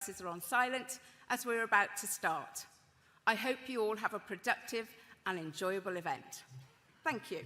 Are on silent as we're about to start. I hope you all have a productive and enjoyable event. Thank you.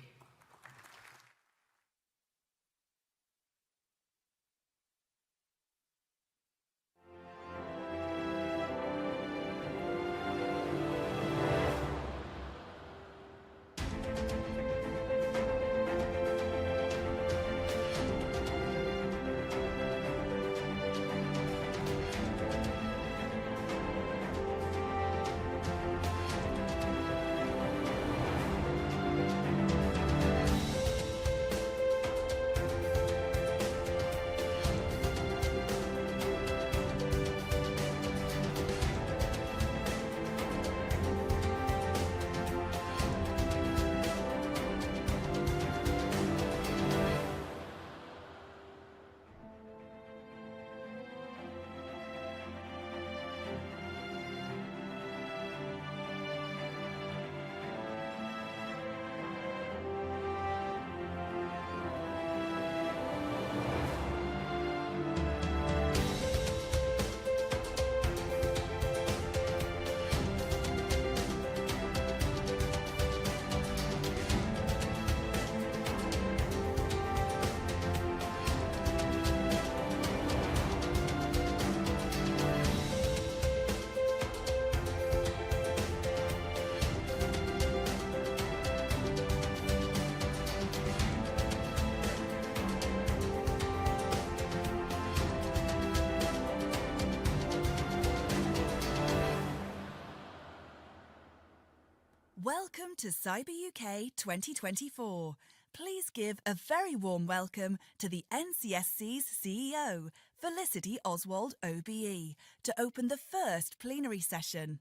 Welcome to Cyber UK 2024. Please give a very warm welcome to the NCSC's CEO, Felicity Oswald OBE, to open the first plenary session.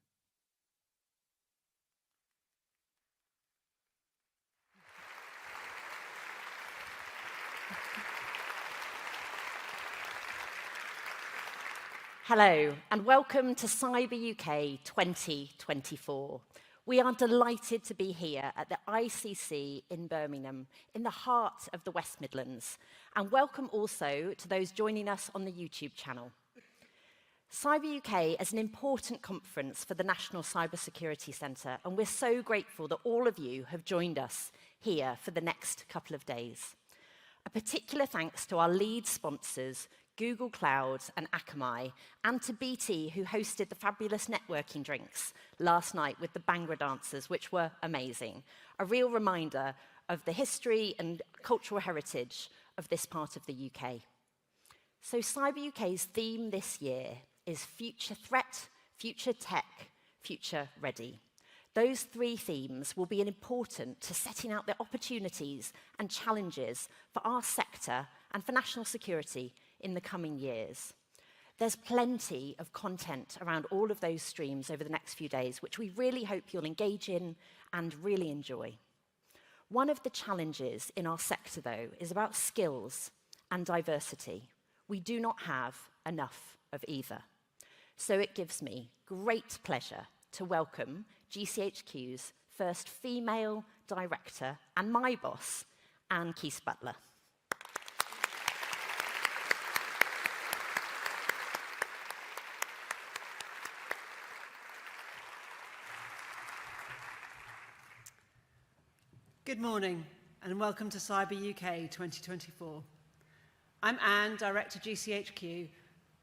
Hello and welcome to Cyber UK 2024. We are delighted to be here at the ICC in Birmingham, in the heart of the West Midlands, and welcome also to those joining us on the YouTube channel. Cyber UK is an important conference for the National Cyber Security Centre, and we're so grateful that all of you have joined us here for the next couple of days. A particular thanks to our lead sponsors, Google Cloud and Akamai, and to BT, who hosted the fabulous networking drinks last night with the Bhangra dancers, which were amazing. A real reminder of the history and cultural heritage of this part of the UK. So Cyber UK's theme this year is Future Threat, Future Tech, Future Ready. Those three themes will be important to setting out the opportunities and challenges for our sector and for national security in the coming years. There's plenty of content around all of those streams over the next few days, which we really hope you'll engage in and really enjoy. One of the challenges in our sector, though, is about skills and diversity. We do not have enough of either. So it gives me great pleasure to welcome GCHQ's first female director and my boss, Anne Keast-Butler. Good morning and welcome to Cyber UK 2024. I'm Anne, Director GCHQ,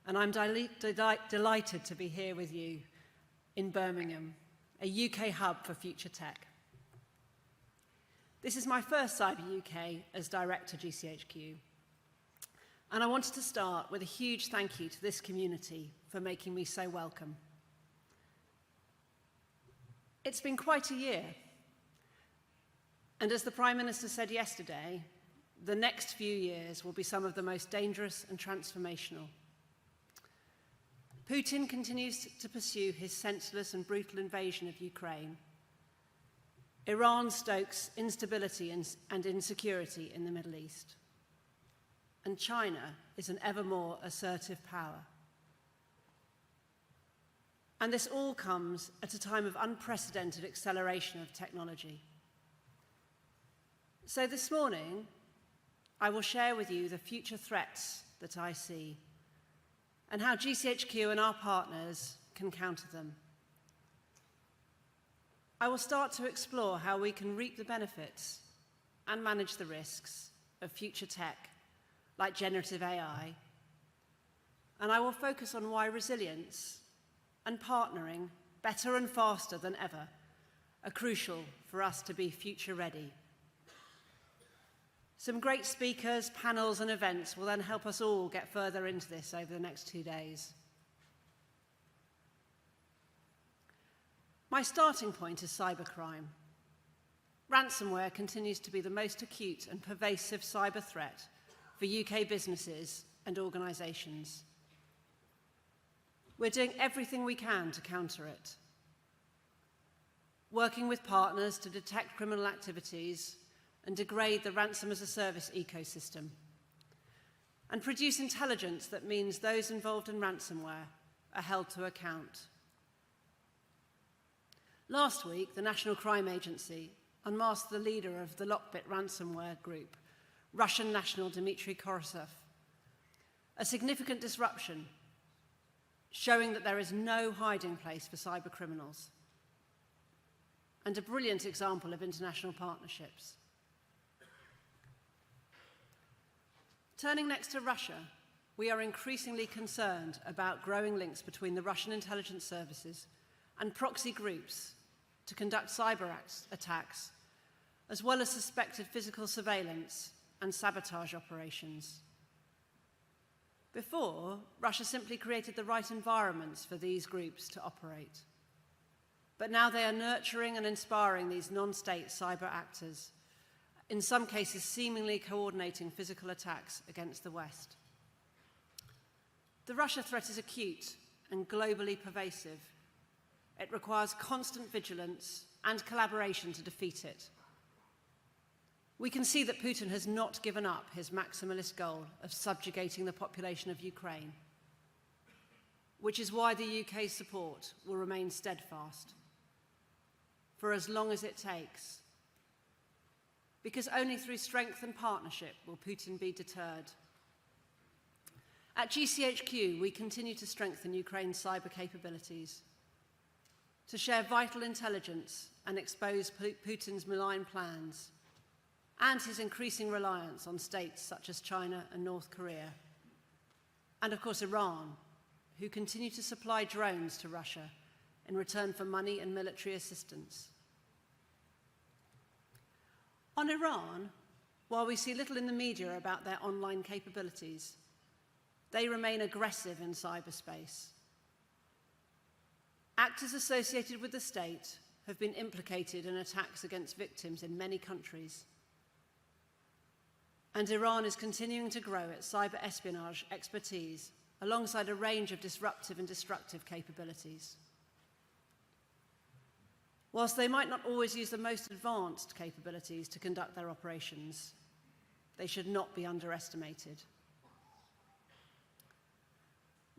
and I'm delighted to be here with you in Birmingham, a UK hub for future tech. This is my first Cyber UK as Director GCHQ, and I wanted to start with a huge thank you to this community for making me so welcome. It's been quite a year. And as the Prime Minister said yesterday, the next few years will be some of the most dangerous and transformational. Putin continues to pursue his senseless and brutal invasion of Ukraine. Iran stokes instability and insecurity in the Middle East. And China is an ever more assertive power. And this all comes at a time of unprecedented acceleration of technology. So this morning, I will share with you the future threats that I see and how GCHQ and our partners can counter them. I will start to explore how we can reap the benefits and manage the risks of future tech, like generative AI, and I will focus on why resilience and partnering better and faster than ever are crucial for us to be future ready. Some great speakers, panels, and events will then help us all get further into this over the next 2 days. My starting point is cybercrime. Ransomware continues to be the most acute and pervasive cyber threat for UK businesses and organisations. We're doing everything we can to counter it, working with partners to detect criminal activities and degrade the ransom-as-a-service ecosystem, and produce intelligence that means those involved in ransomware are held to account. Last week, the National Crime Agency unmasked the leader of the Lockbit ransomware group, Russian national Dmitry Korosov, a significant disruption showing that there is no hiding place for cybercriminals, and a brilliant example of international partnerships. Turning next to Russia, we are increasingly concerned about growing links between the Russian intelligence services and proxy groups to conduct cyber attacks, as well as suspected physical surveillance and sabotage operations. Before, Russia simply created the right environments for these groups to operate. But now they are nurturing and inspiring these non-state cyber actors, in some cases seemingly coordinating physical attacks against the West. The Russia threat is acute and globally pervasive. It requires constant vigilance and collaboration to defeat it. We can see that Putin has not given up his maximalist goal of subjugating the population of Ukraine, which is why the UK's support will remain steadfast for as long as it takes, because only through strength and partnership will Putin be deterred. At GCHQ, we continue to strengthen Ukraine's cyber capabilities, to share vital intelligence and expose Putin's malign plans, and his increasing reliance on states such as China and North Korea, and of course Iran, who continue to supply drones to Russia in return for money and military assistance. On Iran, while we see little in the media about their online capabilities, they remain aggressive in cyberspace. Actors associated with the state have been implicated in attacks against victims in many countries. And Iran is continuing to grow its cyber espionage expertise alongside a range of disruptive and destructive capabilities. Whilst they might not always use the most advanced capabilities to conduct their operations, they should not be underestimated.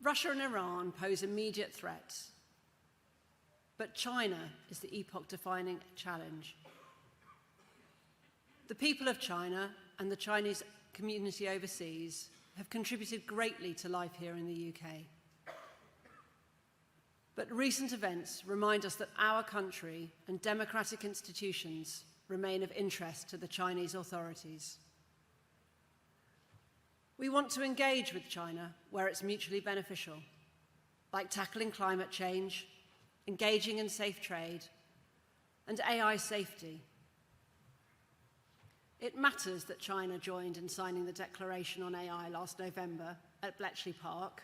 Russia and Iran pose immediate threats, but China is the epoch-defining challenge. The people of China and the Chinese community overseas have contributed greatly to life here in the UK. But recent events remind us that our country and democratic institutions remain of interest to the Chinese authorities. We want to engage with China where it's mutually beneficial, like tackling climate change, engaging in safe trade, and AI safety. It matters that China joined in signing the Declaration on AI last November at Bletchley Park,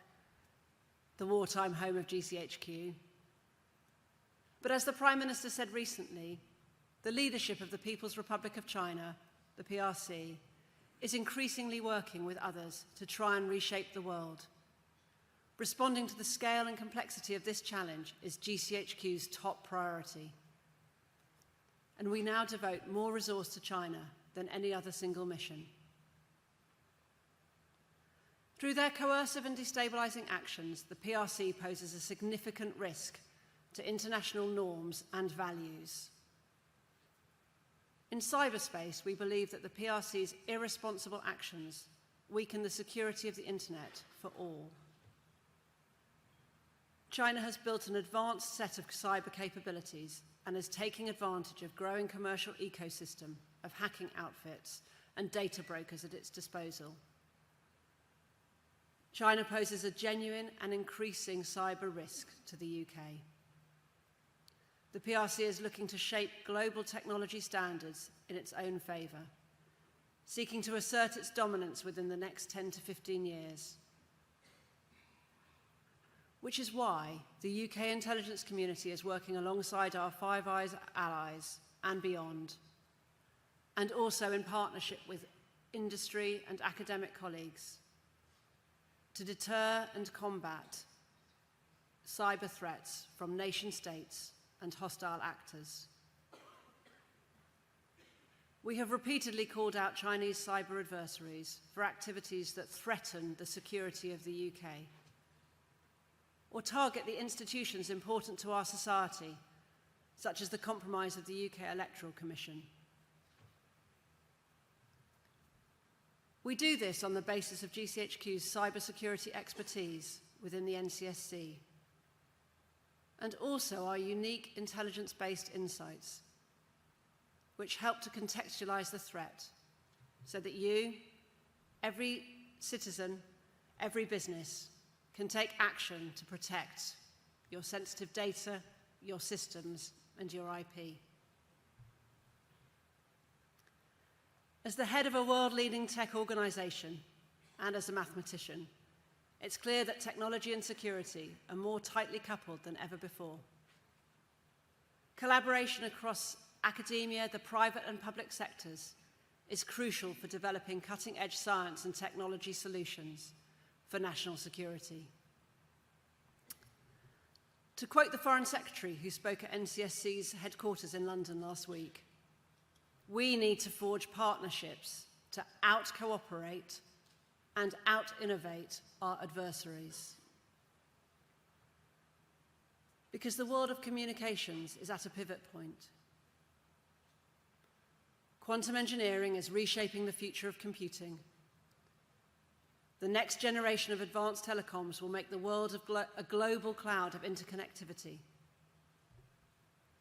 the wartime home of GCHQ. But as the Prime Minister said recently, the leadership of the People's Republic of China, the PRC, is increasingly working with others to try and reshape the world. Responding to the scale and complexity of this challenge is GCHQ's top priority. And we now devote more resource to China than any other single mission. Through their coercive and destabilising actions, the PRC poses a significant risk to international norms and values. In cyberspace, we believe that the PRC's irresponsible actions weaken the security of the internet for all. China has built an advanced set of cyber capabilities and is taking advantage of growing commercial ecosystem of hacking outfits and data brokers at its disposal. China poses a genuine and increasing cyber risk to the UK. The PRC is looking to shape global technology standards in its own favour, seeking to assert its dominance within the next 10 to 15 years. Which is why the UK intelligence community is working alongside our Five Eyes allies and beyond, and also in partnership with industry and academic colleagues to deter and combat cyber threats from nation states and hostile actors. We have repeatedly called out Chinese cyber adversaries for activities that threaten the security of the UK or target the institutions important to our society, such as the compromise of the UK Electoral Commission. We do this on the basis of GCHQ's cybersecurity expertise within the NCSC, and also our unique intelligence-based insights, which help to contextualize the threat so that you, every citizen, every business, can take action to protect your sensitive data, your systems, and your IP. As the head of a world-leading tech organization and as a mathematician, it's clear that technology and security are more tightly coupled than ever before. Collaboration across academia, the private and public sectors is crucial for developing cutting-edge science and technology solutions for national security. To quote the Foreign Secretary who spoke at NCSC's headquarters in London last week, we need to forge partnerships to out-cooperate and out-innovate our adversaries. Because the world of communications is at a pivot point. Quantum engineering is reshaping the future of computing. The next generation of advanced telecoms will make the world a global cloud of interconnectivity.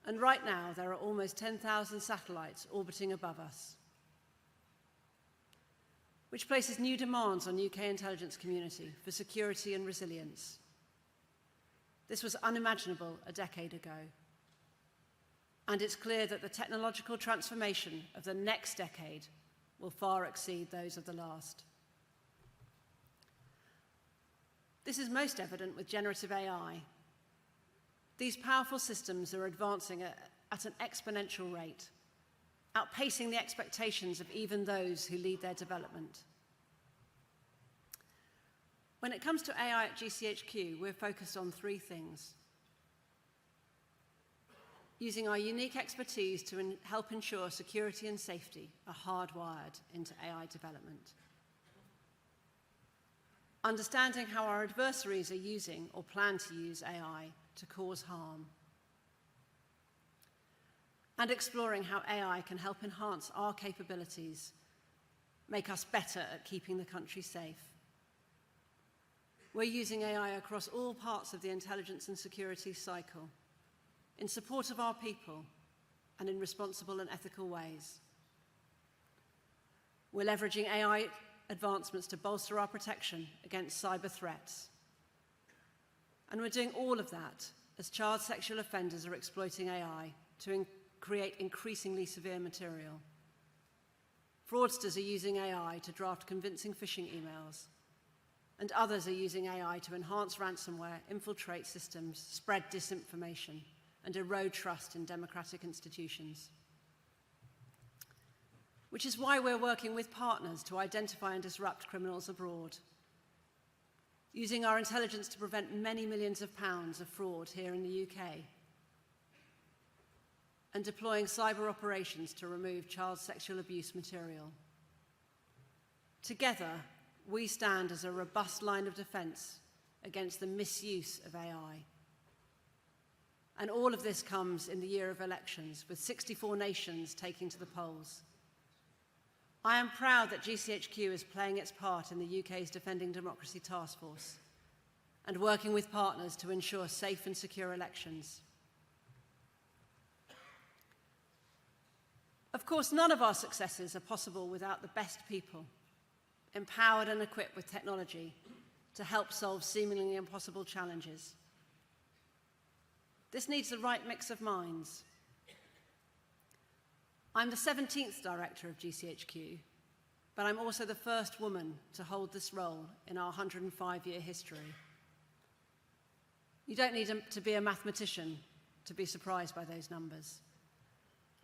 And right now, there are almost 10,000 satellites orbiting above us, which places new demands on UK intelligence community for security and resilience. This was unimaginable a decade ago. And it's clear that the technological transformation of the next decade will far exceed those of the last. This is most evident with generative AI. These powerful systems are advancing at an exponential rate, outpacing the expectations of even those who lead their development. When it comes to AI at GCHQ, we're focused on three things. Using our unique expertise to help ensure security and safety are hardwired into AI development. Understanding how our adversaries are using or plan to use AI to cause harm. And exploring how AI can help enhance our capabilities, make us better at keeping the country safe. We're using AI across all parts of the intelligence and security cycle, in support of our people and in responsible and ethical ways. We're leveraging AI advancements to bolster our protection against cyber threats. And we're doing all of that as child sexual offenders are exploiting AI to create increasingly severe material. Fraudsters are using AI to draft convincing phishing emails, and others are using AI to enhance ransomware, infiltrate systems, spread disinformation, and erode trust in democratic institutions. Which is why we're working with partners to identify and disrupt criminals abroad, using our intelligence to prevent many millions of pounds of fraud here in the UK, and deploying cyber operations to remove child sexual abuse material. Together, we stand as a robust line of defense against the misuse of AI. And all of this comes in the year of elections, with 64 nations taking to the polls. I am proud that GCHQ is playing its part in the UK's Defending Democracy Task Force, and working with partners to ensure safe and secure elections. Of course, none of our successes are possible without the best people, empowered and equipped with technology to help solve seemingly impossible challenges. This needs the right mix of minds. I'm the 17th director of GCHQ, but I'm also the first woman to hold this role in our 105-year history. You don't need to be a mathematician to be surprised by those numbers.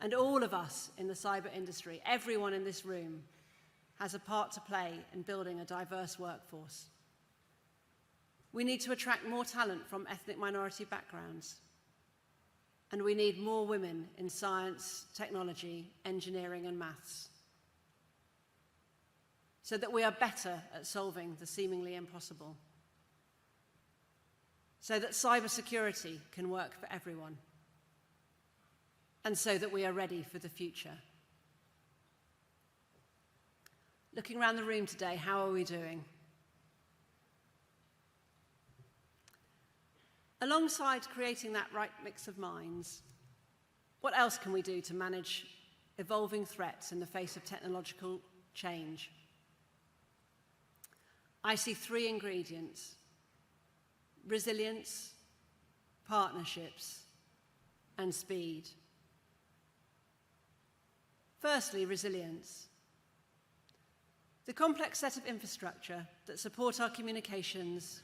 And all of us in the cyber industry, everyone in this room, has a part to play in building a diverse workforce. We need to attract more talent from ethnic minority backgrounds. And we need more women in science, technology, engineering, and maths, so that we are better at solving the seemingly impossible, so that cybersecurity can work for everyone, and so that we are ready for the future. Looking around the room today, how are we doing? Alongside creating that right mix of minds, what else can we do to manage evolving threats in the face of technological change? I see three ingredients: resilience, partnerships, and speed. Firstly, resilience. The complex set of infrastructure that support our communications,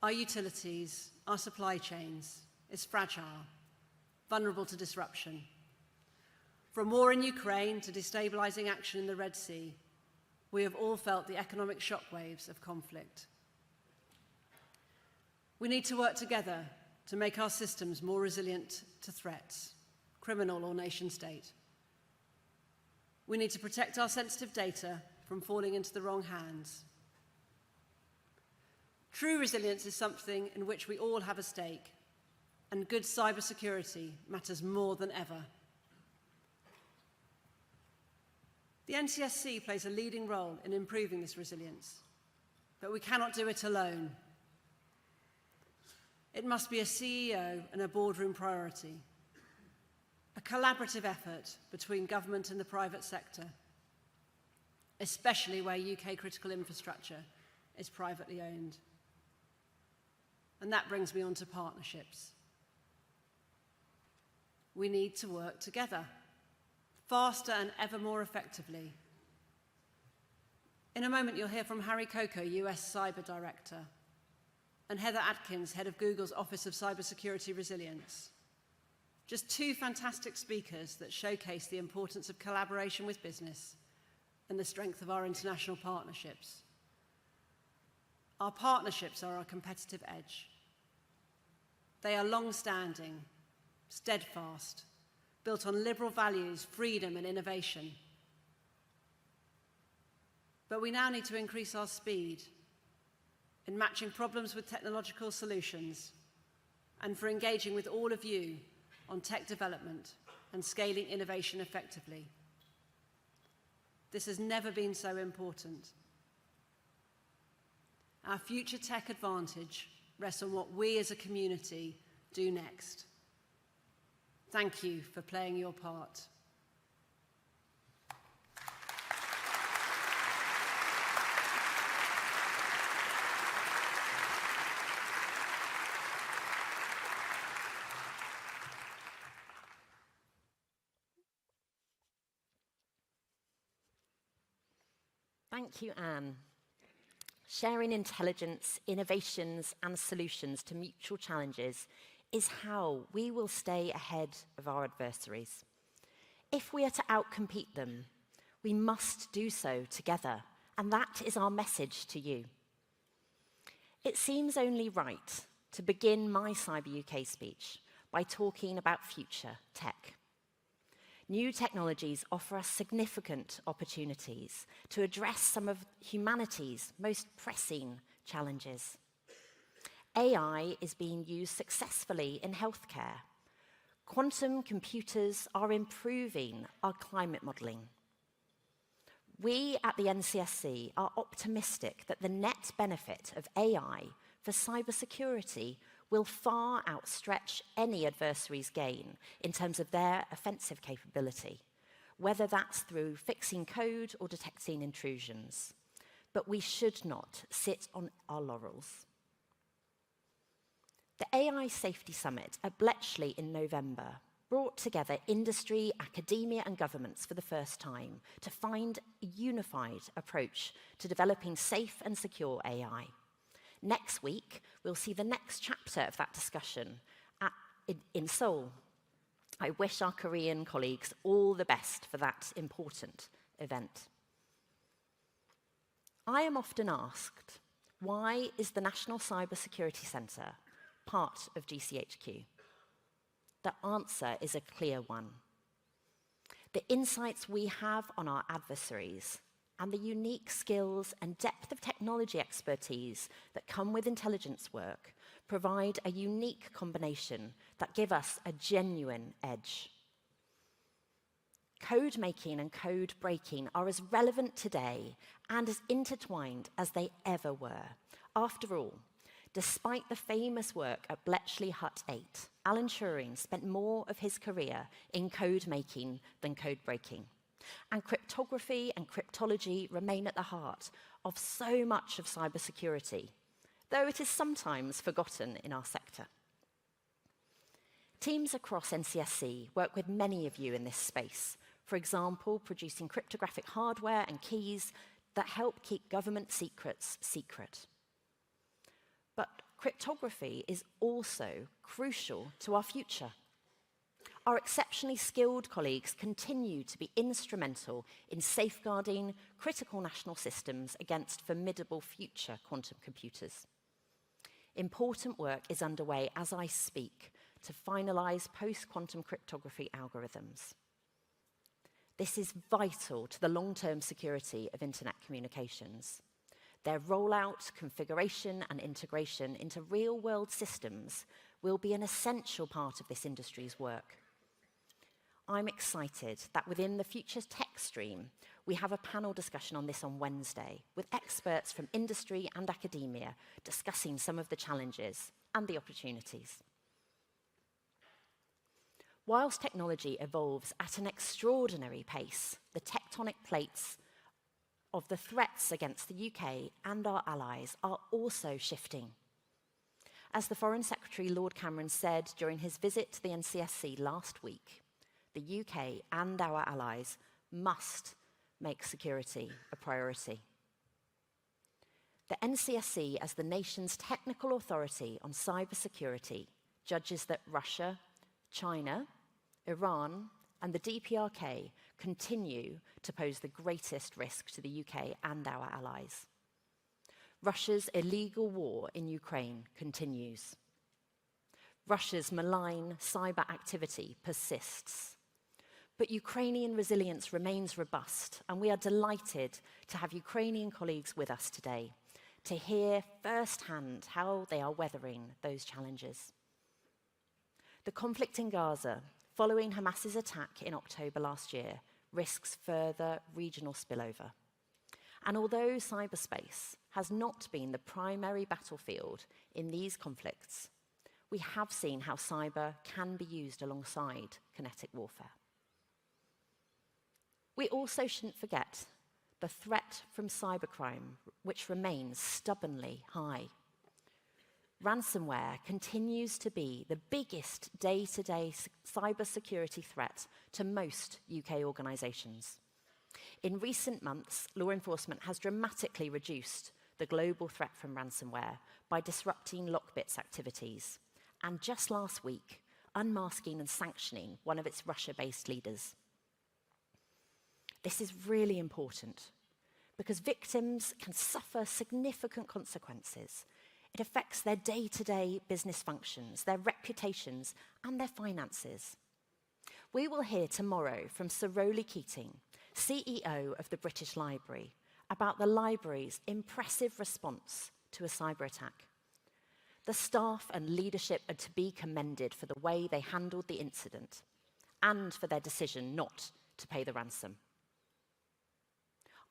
our utilities, our supply chains is fragile, vulnerable to disruption. From war in Ukraine to destabilizing action in the Red Sea, we have all felt the economic shockwaves of conflict. We need to work together to make our systems more resilient to threats, criminal or nation state. We need to protect our sensitive data from falling into the wrong hands. True resilience is something in which we all have a stake, and good cybersecurity matters more than ever. The NCSC plays a leading role in improving this resilience, but we cannot do it alone. It must be a CEO and a boardroom priority, a collaborative effort between government and the private sector, especially where UK critical infrastructure is privately owned. And that brings me on to partnerships. We need to work together, faster and ever more effectively. In a moment, you'll hear from Harry Coco, US Cyber Director, and Heather Atkins, Head of Google's Office of Cybersecurity Resilience. Just two fantastic speakers that showcase the importance of collaboration with business and the strength of our international partnerships. Our partnerships are our competitive edge. They are long-standing, steadfast, built on liberal values, freedom, and innovation. But we now need to increase our speed in matching problems with technological solutions and for engaging with all of you on tech development and scaling innovation effectively. This has never been so important. Our future tech advantage rests on what we as a community do next. Thank you for playing your part. Thank you, Anne. Sharing intelligence, innovations, and solutions to mutual challenges is how we will stay ahead of our adversaries. If we are to outcompete them, we must do so together, and that is our message to you. It seems only right to begin my Cyber UK speech by talking about future tech. New technologies offer us significant opportunities to address some of humanity's most pressing challenges. AI is being used successfully in healthcare. Quantum computers are improving our climate modelling. We at the NCSC are optimistic that the net benefit of AI for cybersecurity will far outstretch any adversary's gain in terms of their offensive capability, whether that's through fixing code or detecting intrusions. But we should not sit on our laurels. The AI Safety Summit at Bletchley in November brought together industry, academia and governments for the first time to find a unified approach to developing safe and secure AI. Next week, we'll see the next chapter of that discussion in Seoul. I wish our Korean colleagues all the best for that important event. I am often asked, why is the National Cybersecurity Centre part of GCHQ? The answer is a clear one. The insights we have on our adversaries and the unique skills and depth of technology expertise that come with intelligence work provide a unique combination that give us a genuine edge. Code making and code breaking are as relevant today and as intertwined as they ever were. After all, despite the famous work at Bletchley Hut 8, Alan Turing spent more of his career in code making than code breaking. And cryptography and cryptology remain at the heart of so much of cybersecurity, though it is sometimes forgotten in our sector. Teams across NCSC work with many of you in this space, for example, producing cryptographic hardware and keys that help keep government secrets secret. But cryptography is also crucial to our future. Our exceptionally skilled colleagues continue to be instrumental in safeguarding critical national systems against formidable future quantum computers. Important work is underway as I speak to finalize post-quantum cryptography algorithms. This is vital to the long-term security of internet communications. Their rollout, configuration, and integration into real-world systems will be an essential part of this industry's work. I'm excited that within the Future Tech stream, we have a panel discussion on this on Wednesday, with experts from industry and academia discussing some of the challenges and the opportunities. Whilst technology evolves at an extraordinary pace, the tectonic plates of the threats against the UK and our allies are also shifting. As the Foreign Secretary Lord Cameron said during his visit to the NCSC last week, the UK and our allies must make security a priority. The NCSC, as the nation's technical authority on cybersecurity, judges that Russia, China, Iran, and the DPRK continue to pose the greatest risk to the UK and our allies. Russia's illegal war in Ukraine continues. Russia's malign cyber activity persists. But Ukrainian resilience remains robust, and we are delighted to have Ukrainian colleagues with us today to hear firsthand how they are weathering those challenges. The conflict in Gaza, following Hamas's attack in October last year, risks further regional spillover. And although cyberspace has not been the primary battlefield in these conflicts, we have seen how cyber can be used alongside kinetic warfare. We also shouldn't forget the threat from cybercrime, which remains stubbornly high. Ransomware continues to be the biggest day-to-day cybersecurity threat to most UK organisations. In recent months, law enforcement has dramatically reduced the global threat from ransomware by disrupting Lockbit's activities, and just last week, unmasking and sanctioning one of its Russia-based leaders. This is really important because victims can suffer significant consequences. It affects their day-to-day business functions, their reputations, and their finances. We will hear tomorrow from Sir Rowley Keating, CEO of the British Library, about the library's impressive response to a cyber attack. The staff and leadership are to be commended for the way they handled the incident and for their decision not to pay the ransom.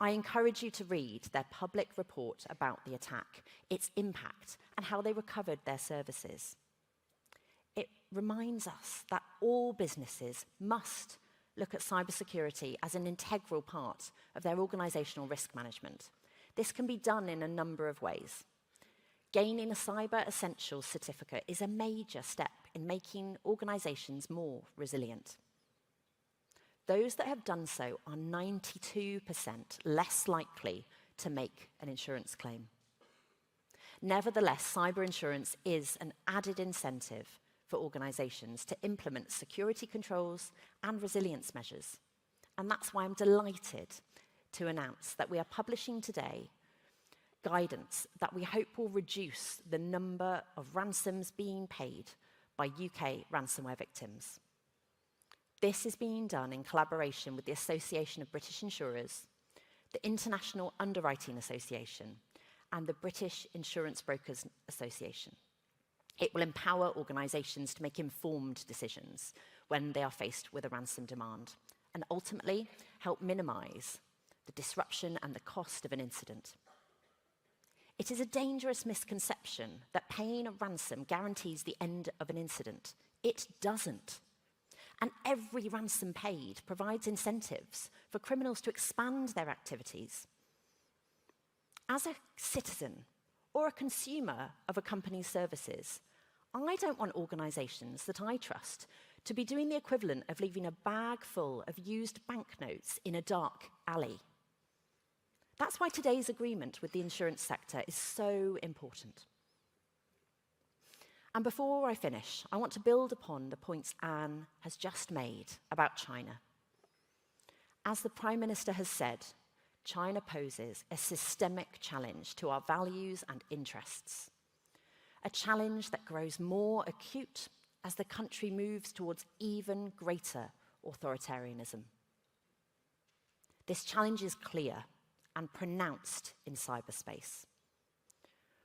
I encourage you to read their public report about the attack, its impact, and how they recovered their services. It reminds us that all businesses must look at cybersecurity as an integral part of their organizational risk management. This can be done in a number of ways. Gaining a Cyber Essentials certificate is a major step in making organizations more resilient. Those that have done so are 92% less likely to make an insurance claim. Nevertheless, cyber insurance is an added incentive for organizations to implement security controls and resilience measures. And that's why I'm delighted to announce that we are publishing today guidance that we hope will reduce the number of ransoms being paid by UK ransomware victims. This is being done in collaboration with the Association of British Insurers, the International Underwriting Association, and the British Insurance Brokers Association. It will empower organisations to make informed decisions when they are faced with a ransom demand, and ultimately help minimise the disruption and the cost of an incident. It is a dangerous misconception that paying a ransom guarantees the end of an incident. It doesn't. And every ransom paid provides incentives for criminals to expand their activities. As a citizen or a consumer of a company's services, I don't want organisations that I trust to be doing the equivalent of leaving a bag full of used banknotes in a dark alley. That's why today's agreement with the insurance sector is so important. And before I finish, I want to build upon the points Anne has just made about China. As the Prime Minister has said, China poses a systemic challenge to our values and interests, a challenge that grows more acute as the country moves towards even greater authoritarianism. This challenge is clear and pronounced in cyberspace,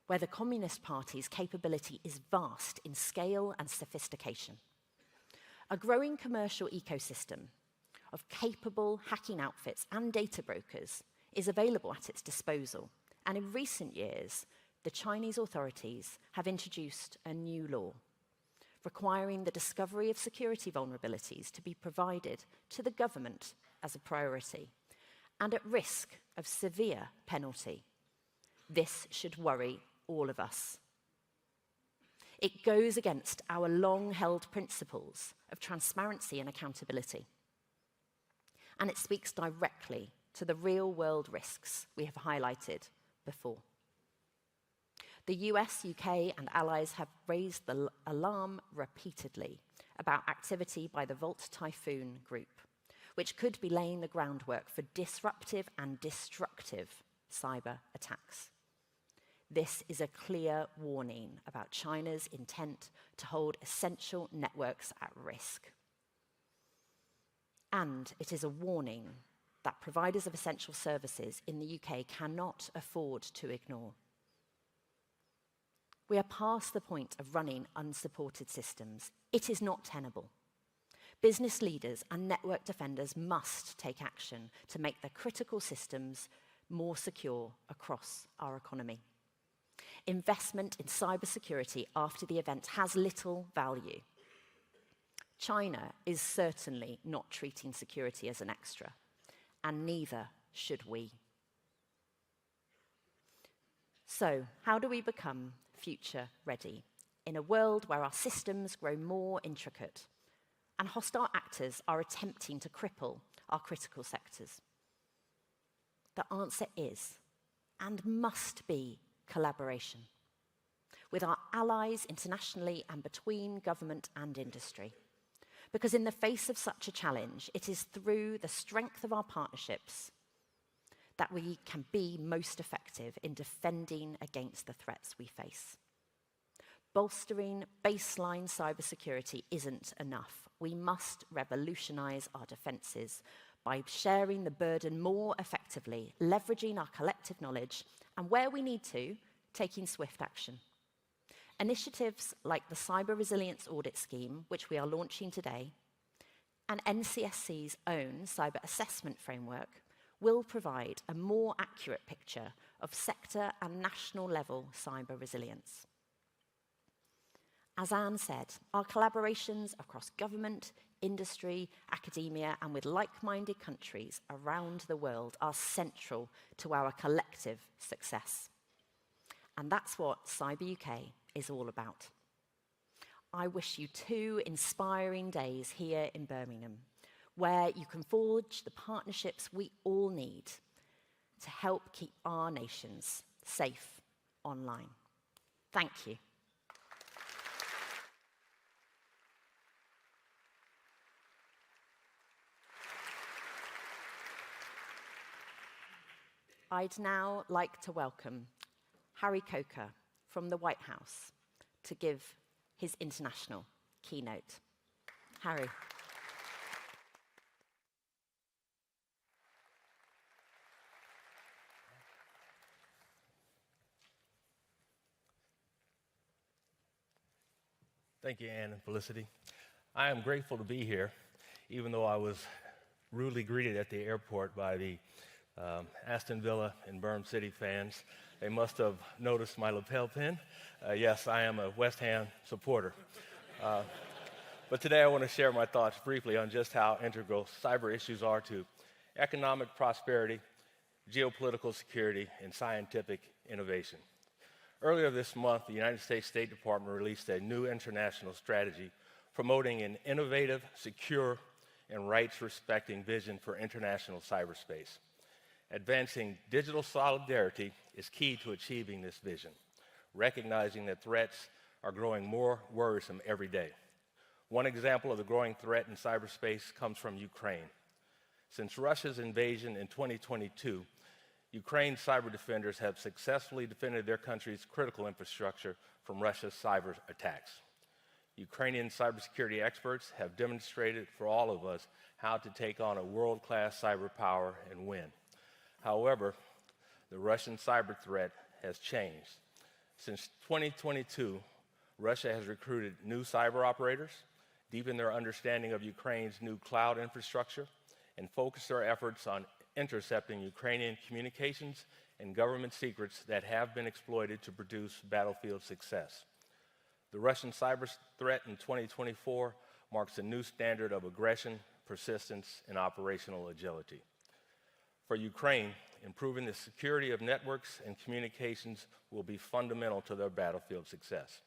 where the Communist Party's capability is vast in scale and sophistication. A growing commercial ecosystem of capable hacking outfits and data brokers is available at its disposal, and in recent years, the Chinese authorities have introduced a new law requiring the discovery of security vulnerabilities to be provided to the government as a priority, and at risk of severe penalty. This should worry all of us. It goes against our long-held principles of transparency and accountability. And it speaks directly to the real-world risks we have highlighted before. The US, UK, and allies have raised the alarm repeatedly about activity by the Volt Typhoon group, which could be laying the groundwork for disruptive and destructive cyber attacks. This is a clear warning about China's intent to hold essential networks at risk. And it is a warning that providers of essential services in the UK cannot afford to ignore. We are past the point of running unsupported systems. It is not tenable. Business leaders and network defenders must take action to make their critical systems more secure across our economy. Investment in cybersecurity after the event has little value. China is certainly not treating security as an extra, and neither should we. So, how do we become future ready in a world where our systems grow more intricate and hostile actors are attempting to cripple our critical sectors? The answer is, and must be, collaboration with our allies internationally and between government and industry. Because in the face of such a challenge, it is through the strength of our partnerships that we can be most effective in defending against the threats we face. Bolstering baseline cybersecurity isn't enough. We must revolutionize our defenses by sharing the burden more effectively, leveraging our collective knowledge, and where we need to, taking swift action. Initiatives like the Cyber Resilience Audit Scheme, which we are launching today, and NCSC's own cyber assessment framework will provide a more accurate picture of sector and national level cyber resilience. As Anne said, our collaborations across government, industry, academia, and with like-minded countries around the world are central to our collective success. And that's what Cyber UK is all about. I wish you 2 inspiring days here in Birmingham, where you can forge the partnerships we all need to help keep our nations safe online. Thank you. I'd now like to welcome Harry Coker from the White House to give his international keynote. Harry. Thank you, Anne and Felicity. I am grateful to be here, even though I was rudely greeted at the airport by the Aston Villa and Birmingham City fans. They must have noticed my lapel pin. Yes, I am a West Ham supporter. But today I want to share my thoughts briefly on just how integral cyber issues are to economic prosperity, geopolitical security, and scientific innovation. Earlier this month, the United States State Department released a new international strategy promoting an innovative, secure, and rights-respecting vision for international cyberspace. Advancing digital solidarity is key to achieving this vision, recognizing that threats are growing more worrisome every day. One example of the growing threat in cyberspace comes from Ukraine. Since Russia's invasion in 2022, Ukraine's cyber defenders have successfully defended their country's critical infrastructure from Russia's cyber attacks. Ukrainian cybersecurity experts have demonstrated for all of us how to take on a world-class cyber power and win. However, the Russian cyber threat has changed. Since 2022, Russia has recruited new cyber operators, deepened their understanding of Ukraine's new cloud infrastructure, and focused their efforts on intercepting Ukrainian communications and government secrets that have been exploited to produce battlefield success. The Russian cyber threat in 2024 marks a new standard of aggression, persistence, and operational agility. For Ukraine, improving the security of networks and communications will be fundamental to their battlefield success.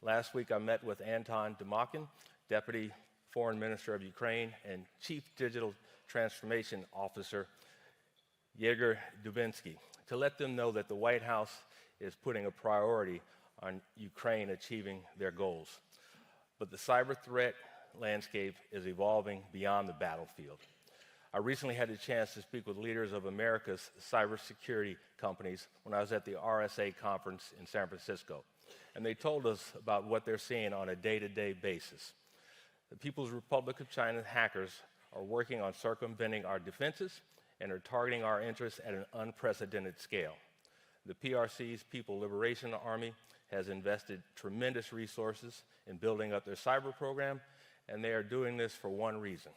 Last week, I met with Anton Demakin, Deputy Foreign Minister of Ukraine, and Chief Digital Transformation Officer Yegor Dubinsky, to let them know that the White House is putting a priority on Ukraine achieving their goals. But the cyber threat landscape is evolving beyond the battlefield. I recently had the chance to speak with leaders of America's cybersecurity companies when I was at the RSA conference in San Francisco, and they told us about what they're seeing on a day-to-day basis. The People's Republic of China hackers are working on circumventing our defenses and are targeting our interests at an unprecedented scale. The PRC's People Liberation Army has invested tremendous resources in building up their cyber program, and they are doing this for one reason: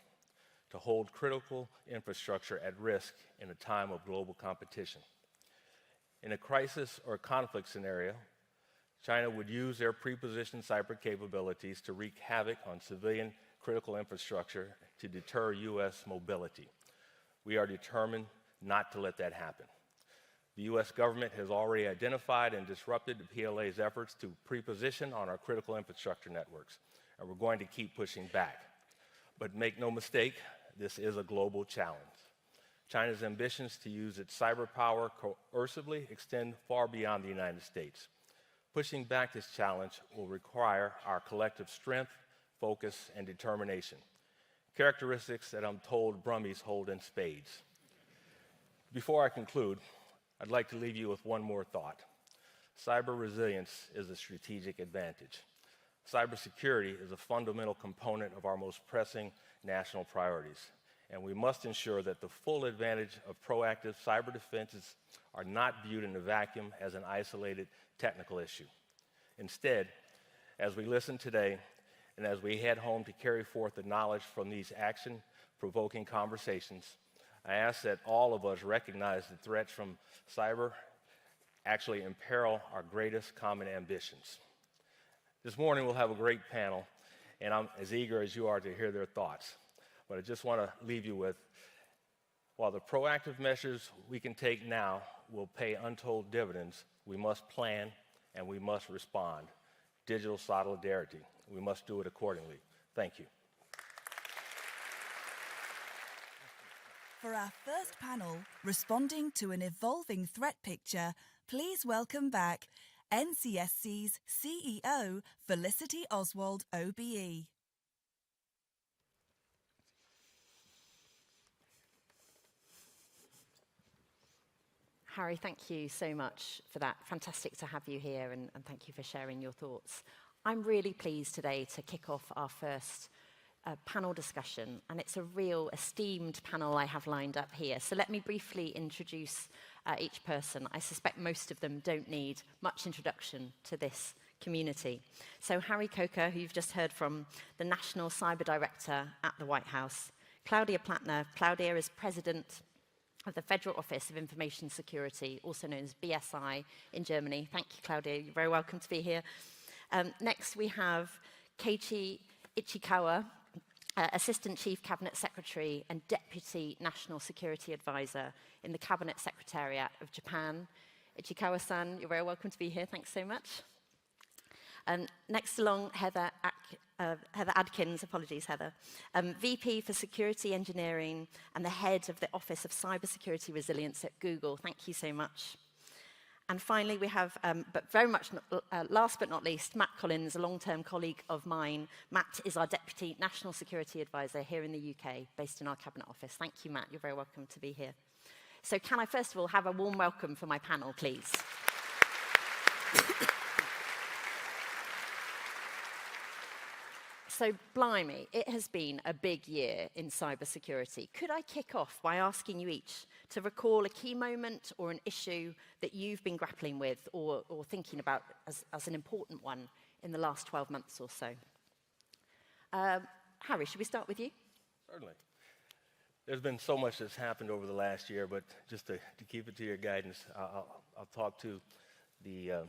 to hold critical infrastructure at risk in a time of global competition. In a crisis or conflict scenario, China would use their pre-positioned cyber capabilities to wreak havoc on civilian critical infrastructure to deter U.S. mobility. We are determined not to let that happen. The U.S. government has already identified and disrupted the PLA's efforts to pre-position on our critical infrastructure networks, and we're going to keep pushing back. But make no mistake, this is a global challenge. China's ambitions to use its cyber power coercively extend far beyond the United States. Pushing back this challenge will require our collective strength, focus, and determination, characteristics that I'm told Brummies hold in spades. Before I conclude, I'd like to leave you with one more thought. Cyber resilience is a strategic advantage. Cybersecurity is a fundamental component of our most pressing national priorities, and we must ensure that the full advantage of proactive cyber defenses are not viewed in a vacuum as an isolated technical issue. Instead, as we listen today and as we head home to carry forth the knowledge from these action-provoking conversations, I ask that all of us recognize the threats from cyber actually imperil our greatest common ambitions. This morning we'll have a great panel, and I'm as eager as you are to hear their thoughts. But I just want to leave you with, while the proactive measures we can take now will pay untold dividends, we must plan and we must respond. Digital solidarity. We must do it accordingly. Thank you. For our first panel, responding to an evolving threat picture, please welcome back NCSC's CEO, Felicity Oswald, OBE. Harry, thank you so much for that. Fantastic to have you here, and thank you for sharing your thoughts. I'm really pleased today to kick off our first panel discussion, and it's a real esteemed panel I have lined up here. So let me briefly introduce each person. I suspect most of them don't need much introduction to this community. So Harry Coker, who you've just heard from, the National Cyber Director at the White House. Claudia Plattner. Claudia is President of the Federal Office of Information Security, also known as BSI in Germany. Thank you, Claudia. You're very welcome to be here. Next, we have Keiichi Ichikawa, Assistant Chief Cabinet Secretary and Deputy National Security Advisor in the Cabinet Secretariat of Japan. Ichikawa-san, you're very welcome to be here. Thanks so much. Next along, Heather Adkins, apologies, Heather, VP for Security Engineering and the head of the Office of Cybersecurity Resilience at Google. Thank you so much. And finally, we have, but very much last but not least, Matt Collins, a long-term colleague of mine. Matt is our Deputy National Security Advisor here in the UK, based in our Cabinet Office. Thank you, Matt. You're very welcome to be here. So can I first of all have a warm welcome for my panel, please? So, blimey, it has been a big year in cybersecurity. Could I kick off by asking you each to recall a key moment or an issue that you've been grappling with or thinking about as an important one in the last 12 months or so? Harry, should we start with you? Certainly. There's been so much that's happened over the last year, but just to keep it to your guidance, I'll talk to the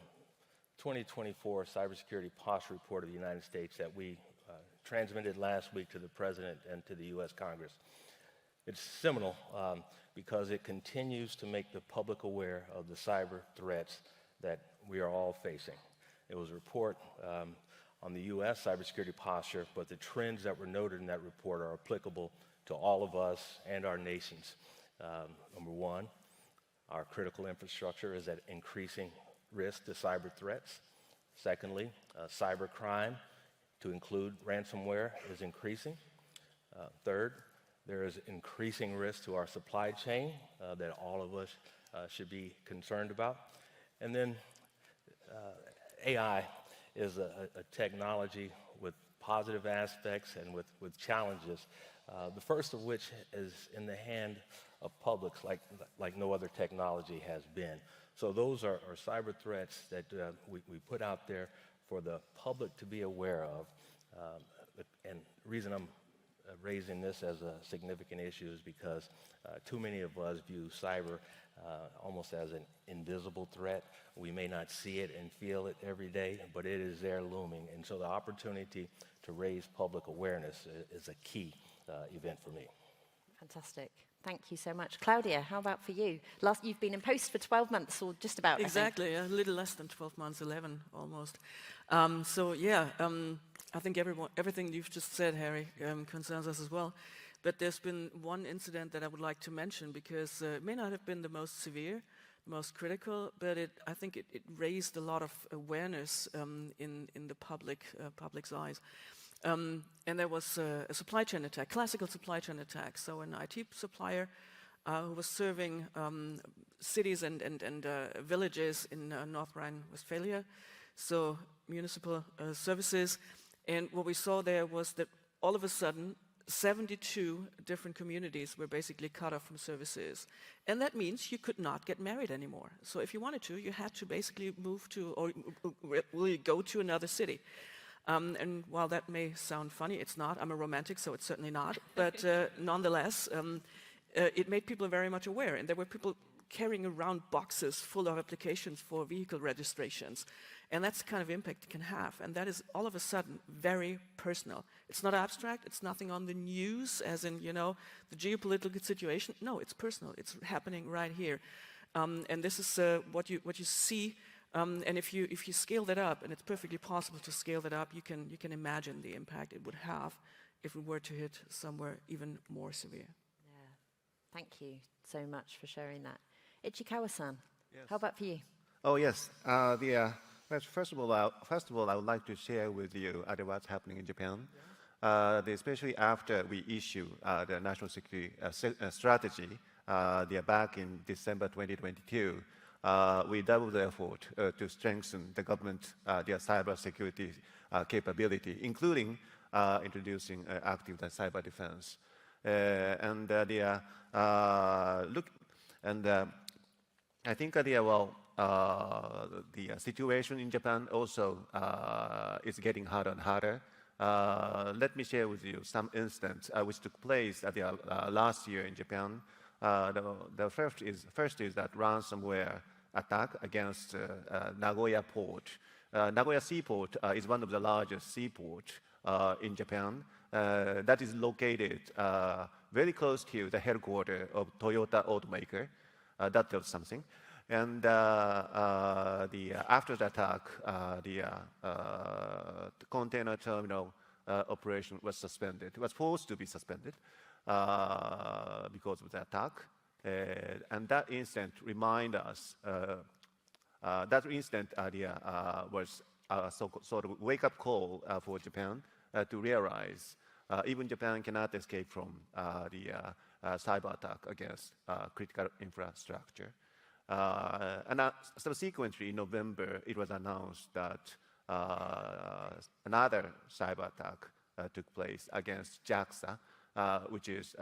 2024 Cybersecurity Posture Report of the United States that we transmitted last week to the President and to the U.S. Congress. It's seminal because it continues to make the public aware of the cyber threats that we are all facing. It was a report on the U.S. cybersecurity posture, but the trends that were noted in that report are applicable to all of us and our nations. Number one, our critical infrastructure is at increasing risk to cyber threats. Secondly, cyber crime, to include ransomware, is increasing. Third, there is increasing risk to our supply chain that all of us should be concerned about. And then AI is a technology with positive aspects and with challenges, the first of which is in the hand of publics like no other technology has been. So those are cyber threats that we put out there for the public to be aware of. And the reason I'm raising this as a significant issue is because too many of us view cyber almost as an invisible threat. We may not see it and feel it every day, but it is there looming. And so the opportunity to raise public awareness is a key event for me. Fantastic. Thank you so much. Claudia, how about for you? You've been in post for 12 months, or just about, Exactly, a little less than 12 months, 11 almost. I think everything you've just said, Harry, concerns us as well. But there's been one incident that I would like to mention because it may not have been the most severe, most critical, but I think it raised a lot of awareness in the public's eyes. And there was a supply chain attack, classical supply chain attack. So an IT supplier who was serving cities and villages in North Rhine-Westphalia, so municipal services. And what we saw there was that all of a sudden, 72 different communities were basically cut off from services. And that means you could not get married anymore. So if you wanted to, you had to basically move to, or really go to another city. And while that may sound funny, it's not. I'm a romantic, so it's certainly not. But nonetheless, it made people very much aware. And there were people carrying around boxes full of applications for vehicle registrations. And that's the kind of impact it can have. And that is all of a sudden very personal. It's not abstract. It's nothing on the news, as in, you know, the geopolitical situation. No, it's personal. It's happening right here. And this is what you see. And if you scale that up, and it's perfectly possible to scale that up, you can imagine the impact it would have if we were to hit somewhere even more severe. Yeah. Thank you so much for sharing that. Ichikawa-san, yes. How about for you? Oh, yes. First of all, I would like to share with you what's happening in Japan. Yeah. Especially after we issue the national security strategy back in December 2022, we doubled the effort to strengthen the government, their cyber security capability, including introducing active cyber defense. I think the situation in Japan also is getting harder and harder. Let me share with you some incidents which took place last year in Japan. The first is that ransomware attack against Nagoya port. Nagoya seaport is one of the largest seaports in Japan. That is located very close to the headquarters of Toyota automaker. That tells something. And after the attack, the container terminal operation was suspended. It was forced to be suspended because of the attack. And that incident reminds us, was a sort of wake-up call for Japan to realize even Japan cannot escape from the cyber attack against critical infrastructure. And subsequently, in November, it was announced that another cyber attack took place against JAXA, which is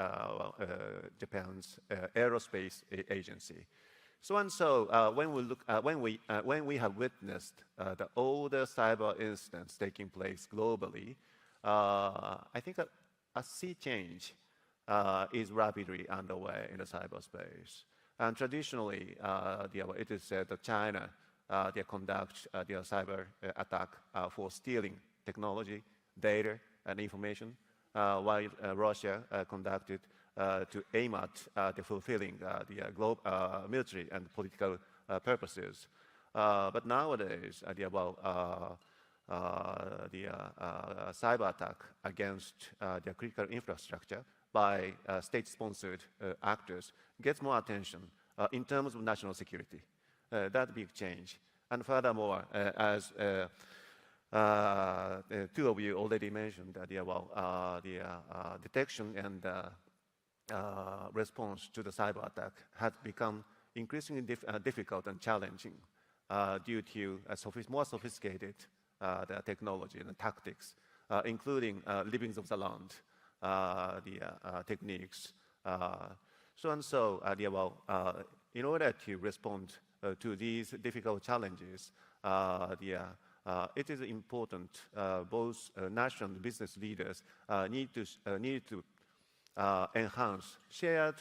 Japan's aerospace agency. When we have witnessed the older cyber incidents taking place globally, I think a sea change is rapidly underway in the cyberspace. And traditionally, it is said that China conducts their cyber attack for stealing technology, data, and information, while Russia conducted to aim at fulfilling the global military and political purposes. But nowadays, the cyber attack against the critical infrastructure by state-sponsored actors gets more attention in terms of national security. That's a big change. And furthermore, as two of you already mentioned, the detection and response to the cyber attack has become increasingly difficult and challenging due to more sophisticated the technology and the tactics, including livings of the land, techniques. In order to respond to these difficult challenges, it is important both national and business leaders need to enhance shared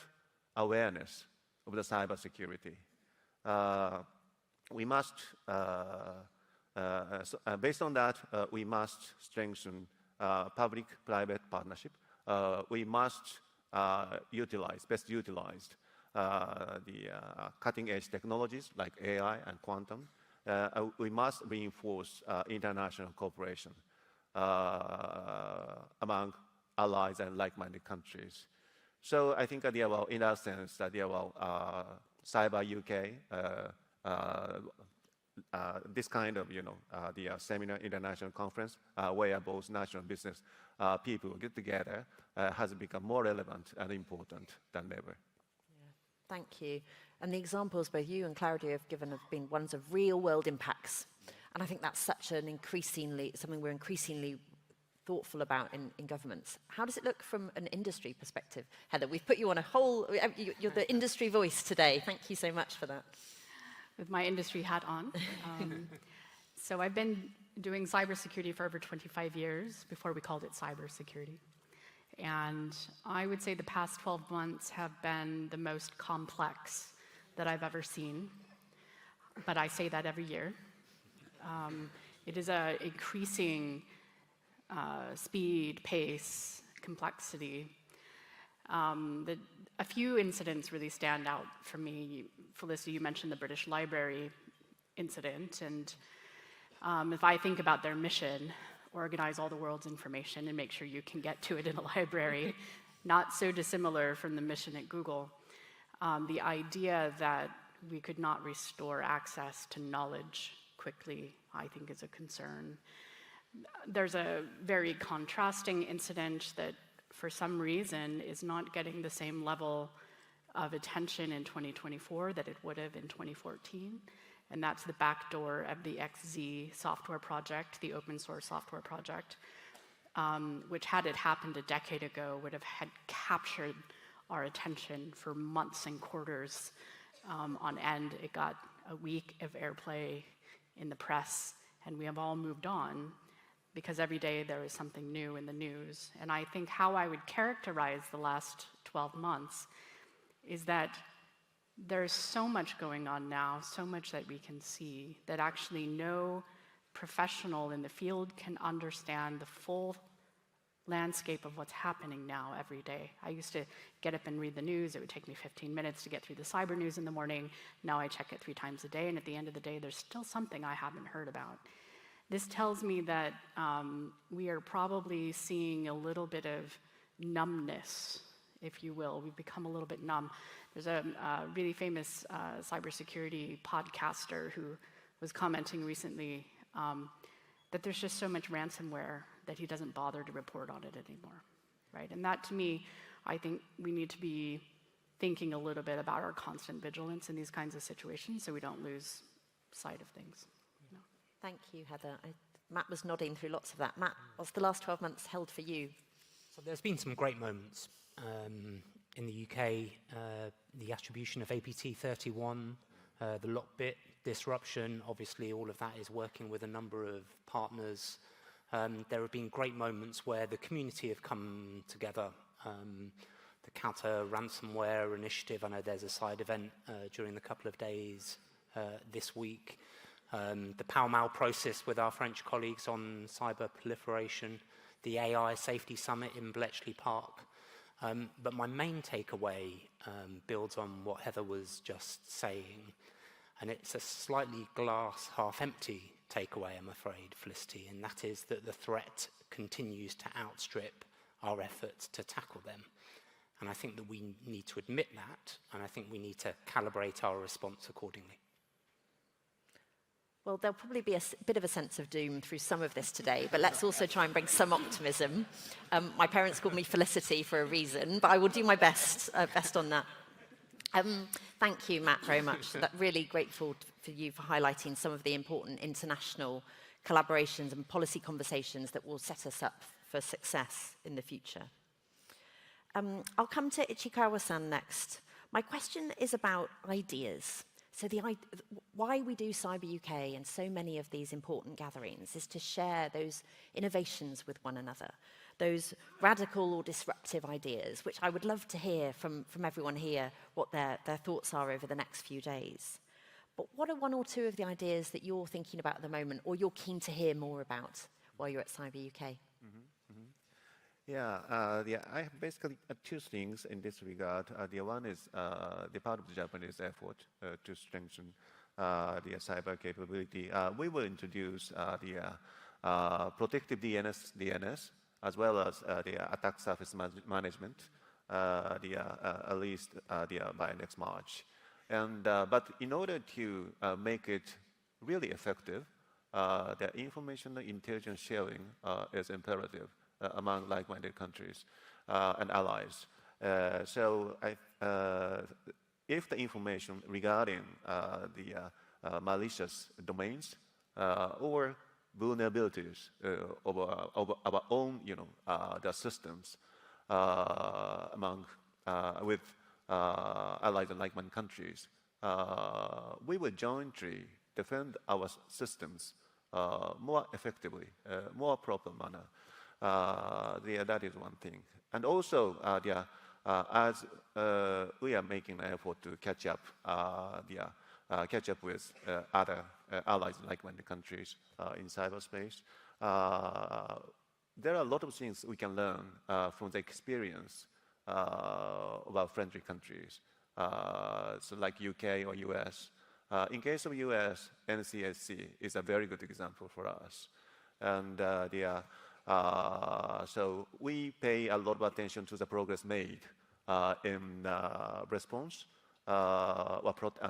awareness of the cybersecurity. We must, based on that, we must strengthen public-private partnership. We must best utilize the cutting-edge technologies like AI and quantum. We must reinforce international cooperation among allies and like-minded countries. So I think in that sense, Cyber UK, this kind of the seminar international conference where both national business people get together has become more relevant and important than ever. Thank you. And the examples both you and Claudia have given have been ones of real-world impacts. And I think that's something we're increasingly thoughtful about in governments. How does it look from an industry perspective? Heather, we've put you on you're the industry voice today. Thank you so much for that. With my industry hat on. So I've been doing cybersecurity for over 25 years before we called it cybersecurity. And I would say the past 12 months have been the most complex that I've ever seen. But I say that every year. It is an increasing speed, pace, complexity. A few incidents really stand out for me. Felicity, you mentioned the British Library incident, and if I think about their mission, organize all the world's information and make sure you can get to it in a library, not so dissimilar from the mission at Google. The idea that we could not restore access to knowledge quickly, I think, is a concern. There's a very contrasting incident that, for some reason, is not getting the same level of attention in 2024 that it would have in 2014, and that's the backdoor of the XZ software project, the open source software project, which, had it happened a decade ago, would have had captured our attention for months and quarters on end. It got a week of airplay in the press, and we have all moved on because every day there is something new in the news. And I think how I would characterize the last 12 months is that there's so much going on now, so much that we can see, that actually no professional in the field can understand the full landscape of what's happening now every day. I used to get up and read the news. It would take me 15 minutes to get through the cyber news in the morning. Now I check it 3 times a day, and at the end of the day, there's still something I haven't heard about. This tells me that we are probably seeing a little bit of numbness, if you will. We've become a little bit numb. There's a really famous cybersecurity podcaster who was commenting recently that there's just so much ransomware that he doesn't bother to report on it anymore, right? And that, to me, I think we need to be thinking a little bit about our constant vigilance in these kinds of situations so we don't lose sight of things. You know? Thank you, Heather. Matt was nodding through lots of that. Matt, what's the last 12 months held for you? So there's been some great moments. In the UK, the attribution of APT 31, the Lockbit disruption, obviously all of that is working with a number of partners. There have been great moments where the community have come together. The counter ransomware initiative, I know there's a side event during the couple of days this week. The Pall Mall process with our French colleagues on cyber proliferation, the AI Safety Summit in Bletchley Park. But my main takeaway builds on what Heather was just saying, and it's a slightly glass half empty takeaway, I'm afraid, Felicity, and that is that the threat continues to outstrip our efforts to tackle them. And I think that we need to admit that, and I think we need to calibrate our response accordingly. Well, there'll probably be a bit of a sense of doom through some of this today, but let's also try and bring some optimism. My parents called me Felicity for a reason, but I will do my best on that. Thank you, Matt, very much. That's really grateful for you for highlighting some of the important international collaborations and policy conversations that will set us up for success in the future. I'll come to Ichikawa-san next. My question is about ideas. So why we do Cyber UK and so many of these important gatherings is to share those innovations with one another, those radical or disruptive ideas, which I would love to hear from everyone here what their thoughts are over the next few days. But what are 1 or 2 of the ideas that you're thinking about at the moment or you're keen to hear more about while you're at Cyber UK? Yeah, I have basically 2 things in this regard. The one is the part of the Japanese effort to strengthen the cyber capability. We will introduce the protective DNS, as well as the attack surface management, at least by next March. And but in order to make it really effective, the information intelligence sharing is imperative among like-minded countries and allies. So if the information regarding the malicious domains or vulnerabilities of our own, the systems among with allies and like-minded countries, we will jointly defend our systems more effectively, more proper manner. That is one thing. And also, as we are making an effort to catch up, with other allies, like-minded countries in cyberspace, there are a lot of things we can learn from the experience of our friendly countries, so like UK or US. In case of US, NCSC is a very good example for us. And so we pay a lot of attention to the progress made in response,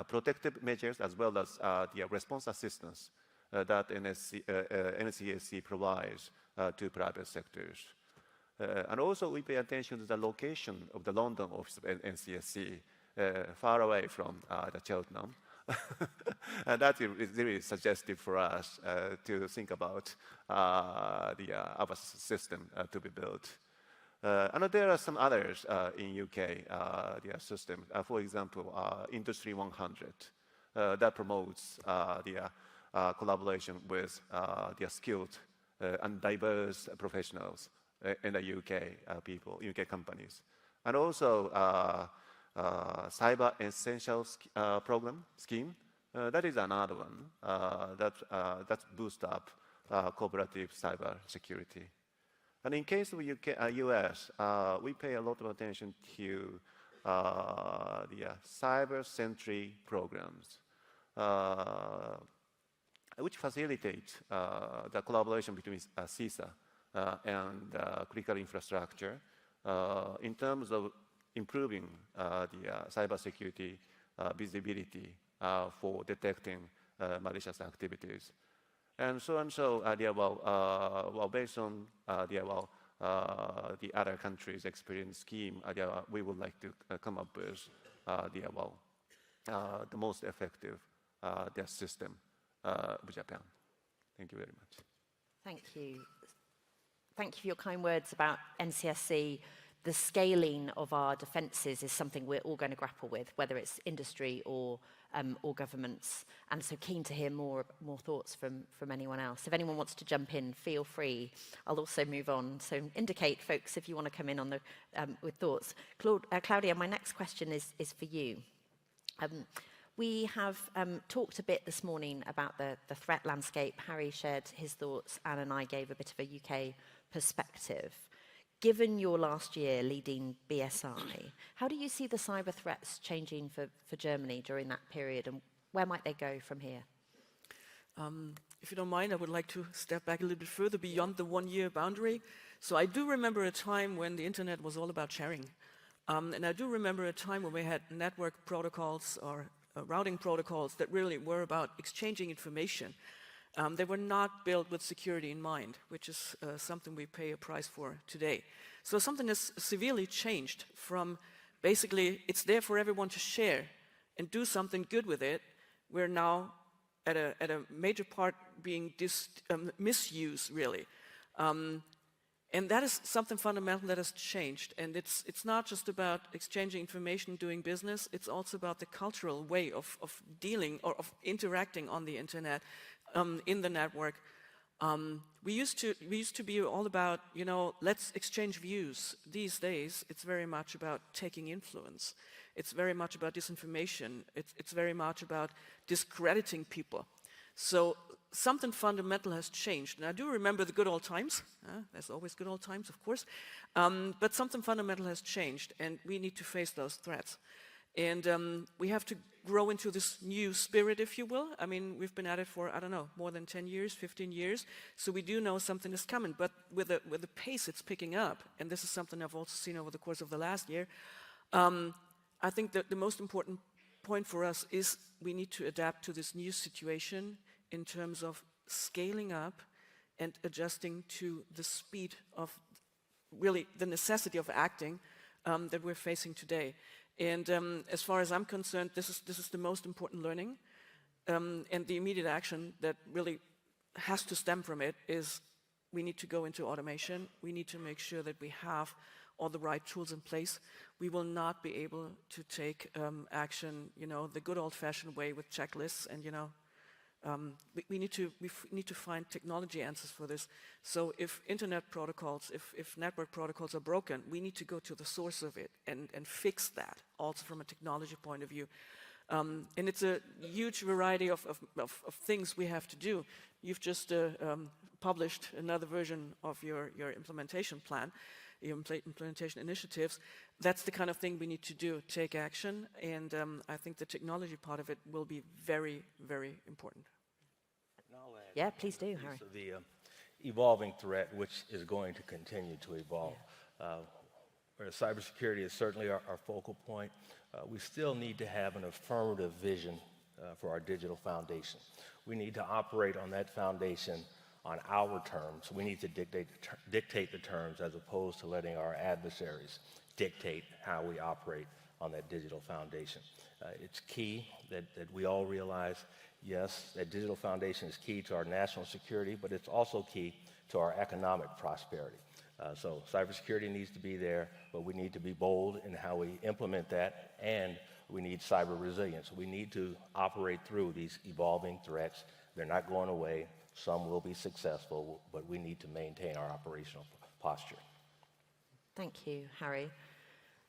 protective measures, as well as the response assistance that NCSC provides to private sectors. And also we pay attention to the location of the London office of NCSC, far away from the Cheltenham. And that is really suggestive for us to think about our system to be built. And there are some others in UK, the system. For example, Industry 100 that promotes the collaboration with the skilled and diverse professionals in the UK people, UK companies. And also Cyber Essentials program scheme. That is another one that boosts up cooperative cyber security. And in case of US, we pay a lot of attention to the cyber-centric programs, which facilitate the collaboration between CISA and critical infrastructure in terms of improving the cybersecurity visibility for detecting malicious activities. And so, based on the other countries' experience scheme, we would like to come up with the most effective system of Japan. Thank you very much. Thank you. Thank you for your kind words about NCSC. The scaling of our defences is something we're all going to grapple with, whether it's industry or governments. And so keen to hear more thoughts from anyone else. If anyone wants to jump in, feel free. I'll also move on. So indicate, folks, if you want to come in on the with thoughts. Claudia, my next question is for you. We have talked a bit this morning about the threat landscape. Harry shared his thoughts. Anne and I gave a bit of a UK perspective. Given your last year leading BSI, how do you see the cyber threats changing for Germany during that period, and where might they go from here? If you don't mind, I would like to step back a little bit further beyond the 1 year boundary. So I do remember a time when the internet was all about sharing. And I do remember a time when we had network protocols or routing protocols that really were about exchanging information. They were not built with security in mind, which is something we pay a price for today. So something has severely changed from basically it's there for everyone to share and do something good with it. We're now at a major part being misused, really. And that is something fundamental that has changed. And it's not just about exchanging information, doing business. It's also about the cultural way of dealing or of interacting on the internet, in the network. We used to be all about, let's exchange views. These days, it's very much about taking influence. It's very much about disinformation. It's very much about discrediting people. So something fundamental has changed. And I do remember the good old times. There's always good old times, of course. But something fundamental has changed, and we need to face those threats. And we have to grow into this new spirit, if you will. I mean, we've been at it for, more than 10 years, 15 years. So we do know something is coming. But with the pace it's picking up, and this is something I've also seen over the course of the last year, I think that the most important point for us is we need to adapt to this new situation in terms of scaling up and adjusting to the speed of really the necessity of acting that we're facing today. And as far as I'm concerned, this is the most important learning. And the immediate action that really has to stem from it is we need to go into automation. We need to make sure that we have all the right tools in place. We will not be able to take action, the good old-fashioned way with checklists and, We need to find technology answers for this. So if internet protocols, if network protocols are broken, we need to go to the source of it and fix that, also from a technology point of view. And it's a huge variety of things we have to do. You've just published another version of your implementation plan, your implementation initiatives. That's the kind of thing we need to do, take action, and I think the technology part of it will be very, very important. Yeah, please do, Harry. So the evolving threat, which is going to continue to evolve. Where cybersecurity is certainly our focal point, we still need to have an affirmative vision for our digital foundation. We need to operate on that foundation on our terms. We need to dictate the terms as opposed to letting our adversaries dictate how we operate on that digital foundation. It's key that we all realize, yes, that digital foundation is key to our national security, but it's also key to our economic prosperity. So cybersecurity needs to be there, but we need to be bold in how we implement that, and we need cyber resilience. We need to operate through these evolving threats. They're not going away. Some will be successful, but we need to maintain our operational posture. Thank you, Harry.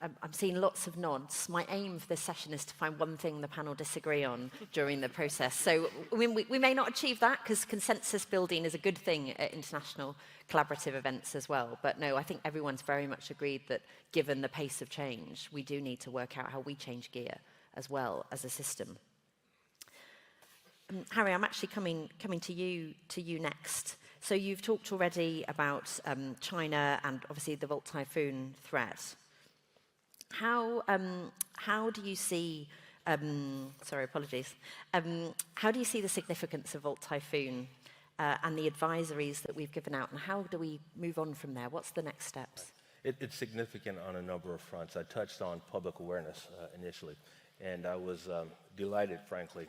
I'm seeing lots of nods. My aim for this session is to find one thing the panel disagree on during the process. So we may not achieve that, because consensus building is a good thing at international collaborative events as well. But no, I think everyone's very much agreed that given the pace of change, we do need to work out how we change gear as well as a system. Harry, I'm actually coming to you next. So you've talked already about China and obviously the Volt Typhoon threat. How do you see, sorry, apologies. How do you see the significance of Volt Typhoon and the advisories that we've given out, and how do we move on from there? What's the next steps? It's significant on a number of fronts. I touched on public awareness initially, and I was delighted, frankly,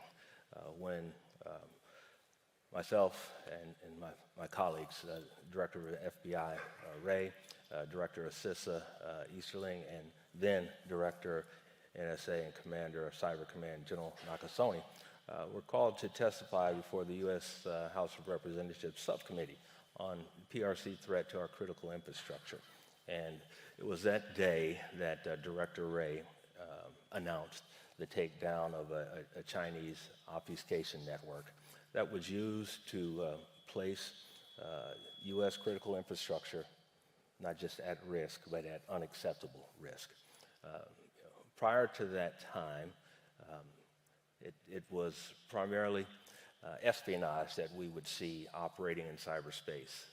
when myself and my colleagues, Director of FBI, Ray, Director of CISA, Easterling, and then Director, NSA, and Commander of Cyber Command, General Nakasone, were called to testify before the U.S. House of Representatives Subcommittee on PRC threat to our critical infrastructure. And it was that day that Director Ray announced the takedown of a Chinese obfuscation network that was used to place U.S. critical infrastructure not just at risk, but at unacceptable risk. Prior to that time, it was primarily espionage that we would see operating in cyberspace,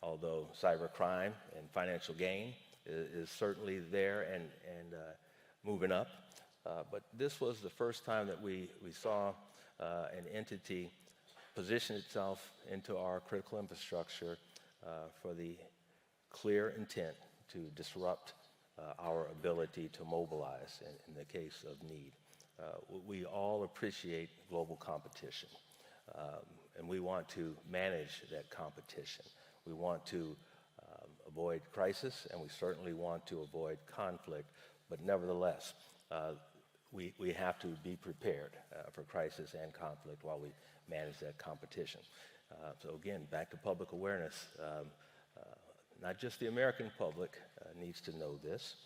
although cybercrime and financial gain is certainly there and moving up. But this was the first time that we saw an entity position itself into our critical infrastructure for the clear intent to disrupt our ability to mobilize in the case of need. We all appreciate global competition, and we want to manage that competition. We want to avoid crisis, and we certainly want to avoid conflict, but nevertheless, we have to be prepared for crisis and conflict while we manage that competition. So again, back to public awareness. Not just the American public needs to know this,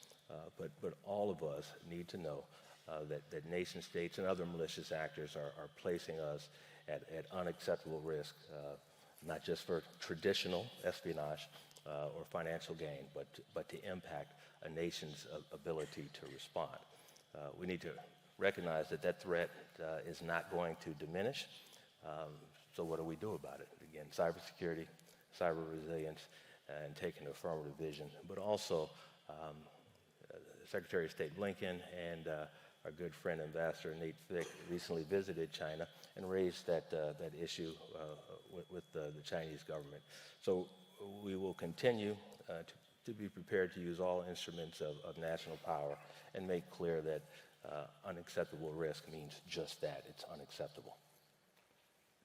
but all of us need to know that nation states and other malicious actors are placing us at unacceptable risk, not just for traditional espionage or financial gain, but to impact a nation's ability to respond. We need to recognize that threat is not going to diminish. So what do we do about it? Again, cybersecurity, cyber resilience, and taking an affirmative vision, but also Secretary of State Blinken and our good friend Ambassador Nate Fick recently visited China and raised that issue with the Chinese government. So we will continue to be prepared to use all instruments of national power and make clear that unacceptable risk means just that, it's unacceptable.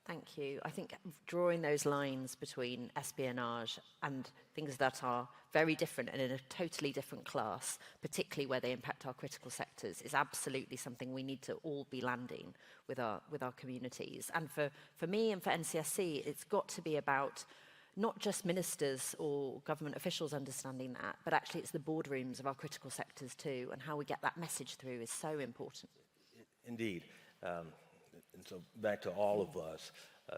Thank you. I think drawing those lines between espionage and things that are very different and in a totally different class, particularly where they impact our critical sectors, is absolutely something we need to all be landing with our communities. And for me and for NCSC, it's got to be about not just ministers or government officials understanding that, but actually it's the boardrooms of our critical sectors too, and how we get that message through is so important. Indeed. And so back to all of us,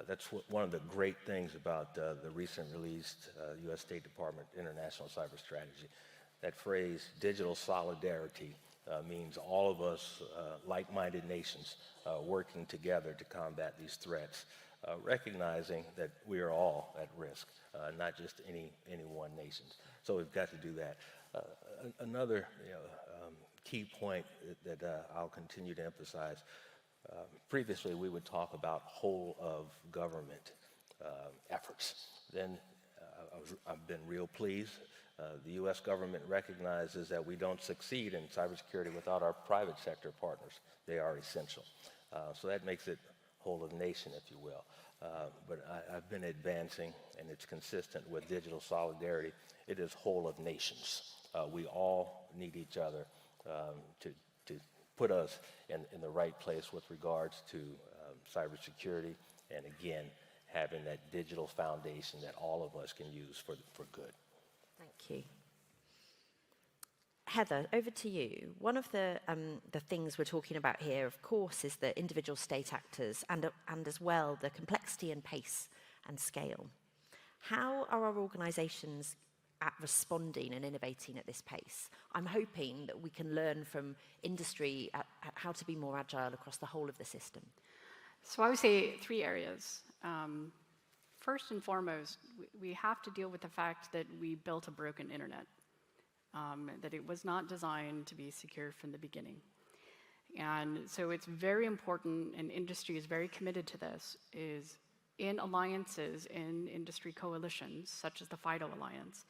that's one of the great things about the recent released U.S. State Department International Cyber Strategy. That phrase, digital solidarity, means all of us, like-minded nations, working together to combat these threats, recognizing that we are all at risk, not just any one nation. So we've got to do that. Another key point that I'll continue to emphasize. Previously, we would talk about whole of government efforts. Then I've been real pleased. The U.S. government recognizes that we don't succeed in cybersecurity without our private sector partners. They are essential. So that makes it whole of nation, if you will. But I've been advancing, and it's consistent with digital solidarity. It is whole of nations. We all need each other to put us in the right place with regards to cybersecurity, and again, having that digital foundation that all of us can use for good. Thank you. Heather, over to you. One of the things we're talking about here, of course, is the individual state actors and as well the complexity and pace and scale. How are our organisations at responding and innovating at this pace? I'm hoping that we can learn from industry at how to be more agile across the whole of the system. So I would say 3 areas. First and foremost, we have to deal with the fact that we built a broken internet, that it was not designed to be secure from the beginning. And so it's very important, and industry is very committed to this, is in alliances, in industry coalitions, such as the FIDO Alliance,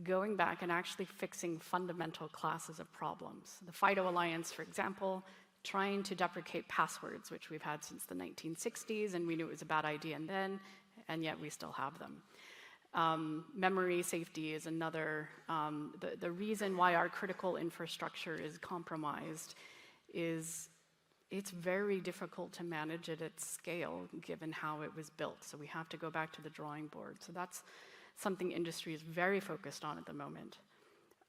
going back and actually fixing fundamental classes of problems. The FIDO Alliance, for example, trying to deprecate passwords, which we've had since the 1960s, and we knew it was a bad idea then, and yet we still have them. Memory safety is another. The reason why our critical infrastructure is compromised is it's very difficult to manage it at scale, given how it was built. So we have to go back to the drawing board. So that's something industry is very focused on at the moment.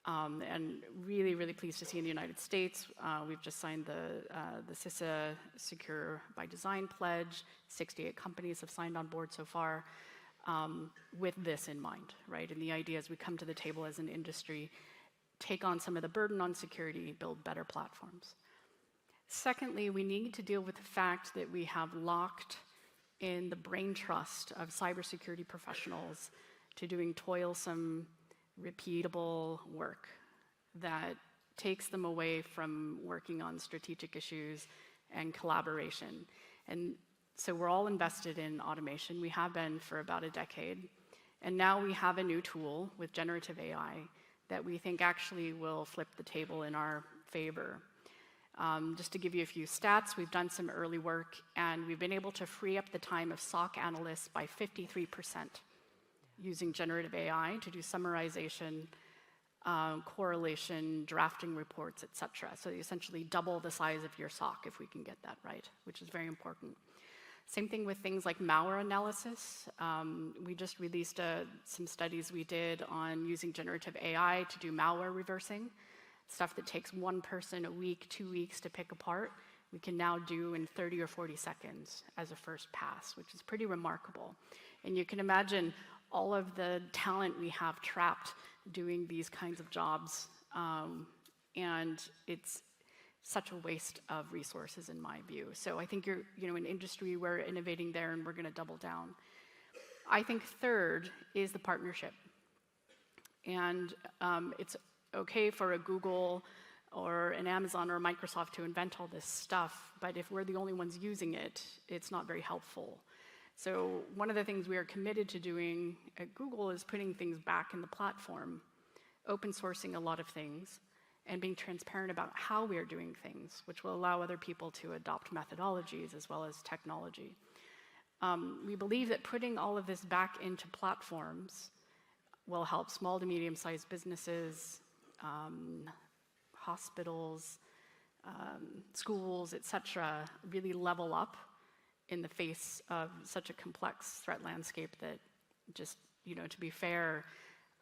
And really, really pleased to see in the United States, we've just signed the CISA Secure by Design pledge. 68 companies have signed on board so far with this in mind, right? And the idea is we come to the table as an industry, take on some of the burden on security, build better platforms. Secondly, we need to deal with the fact that we have locked in the brain trust of cybersecurity professionals to doing toilsome, repeatable work that takes them away from working on strategic issues and collaboration. And so we're all invested in automation. We have been for about a decade. And now we have a new tool with generative AI that we think actually will flip the table in our favor. Just to give you a few stats, we've done some early work, and we've been able to free up the time of SOC analysts by 53%. Using generative AI to do summarization, correlation, drafting reports, et cetera. So you essentially double the size of your SOC if we can get that right, which is very important. Same thing with things like malware analysis. We just released some studies we did on using generative AI to do malware reversing, stuff that takes one person a week, 2 weeks to pick apart. We can now do in 30 or 40 seconds as a first pass, which is pretty remarkable. And you can imagine all of the talent we have trapped doing these kinds of jobs, and it's such a waste of resources in my view. So I think in industry, we're innovating there and we're gonna double down. I think third is the partnership. And it's okay for a Google or an Amazon or a Microsoft to invent all this stuff, but if we're the only ones using it, it's not very helpful. So one of the things we are committed to doing at Google is putting things back in the platform, open sourcing a lot of things, and being transparent about how we are doing things, which will allow other people to adopt methodologies as well as technology. We believe that putting all of this back into platforms will help small to medium-sized businesses, hospitals, schools, et cetera, really level up in the face of such a complex threat landscape that just, to be fair,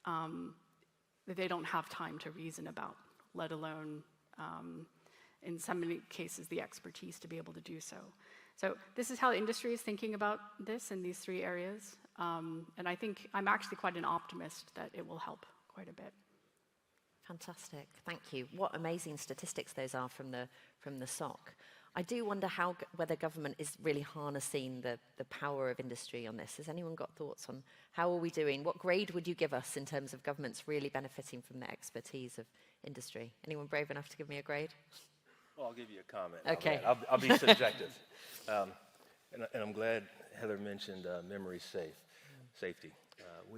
that they don't have time to reason about, let alone, in so many cases, the expertise to be able to do so. So this is how the industry is thinking about this in these 3 areas. And I think I'm actually quite an optimist that it will help quite a bit. Fantastic, thank you. What amazing statistics those are from the SOC. I do wonder whether government is really harnessing the power of industry on this. Has anyone got thoughts on how are we doing? What grade would you give us in terms of governments really benefiting from the expertise of industry? Anyone brave enough to give me a grade? Well, I'll give you a comment. Okay. I'll be subjective. And I'm glad Heather mentioned memory safety.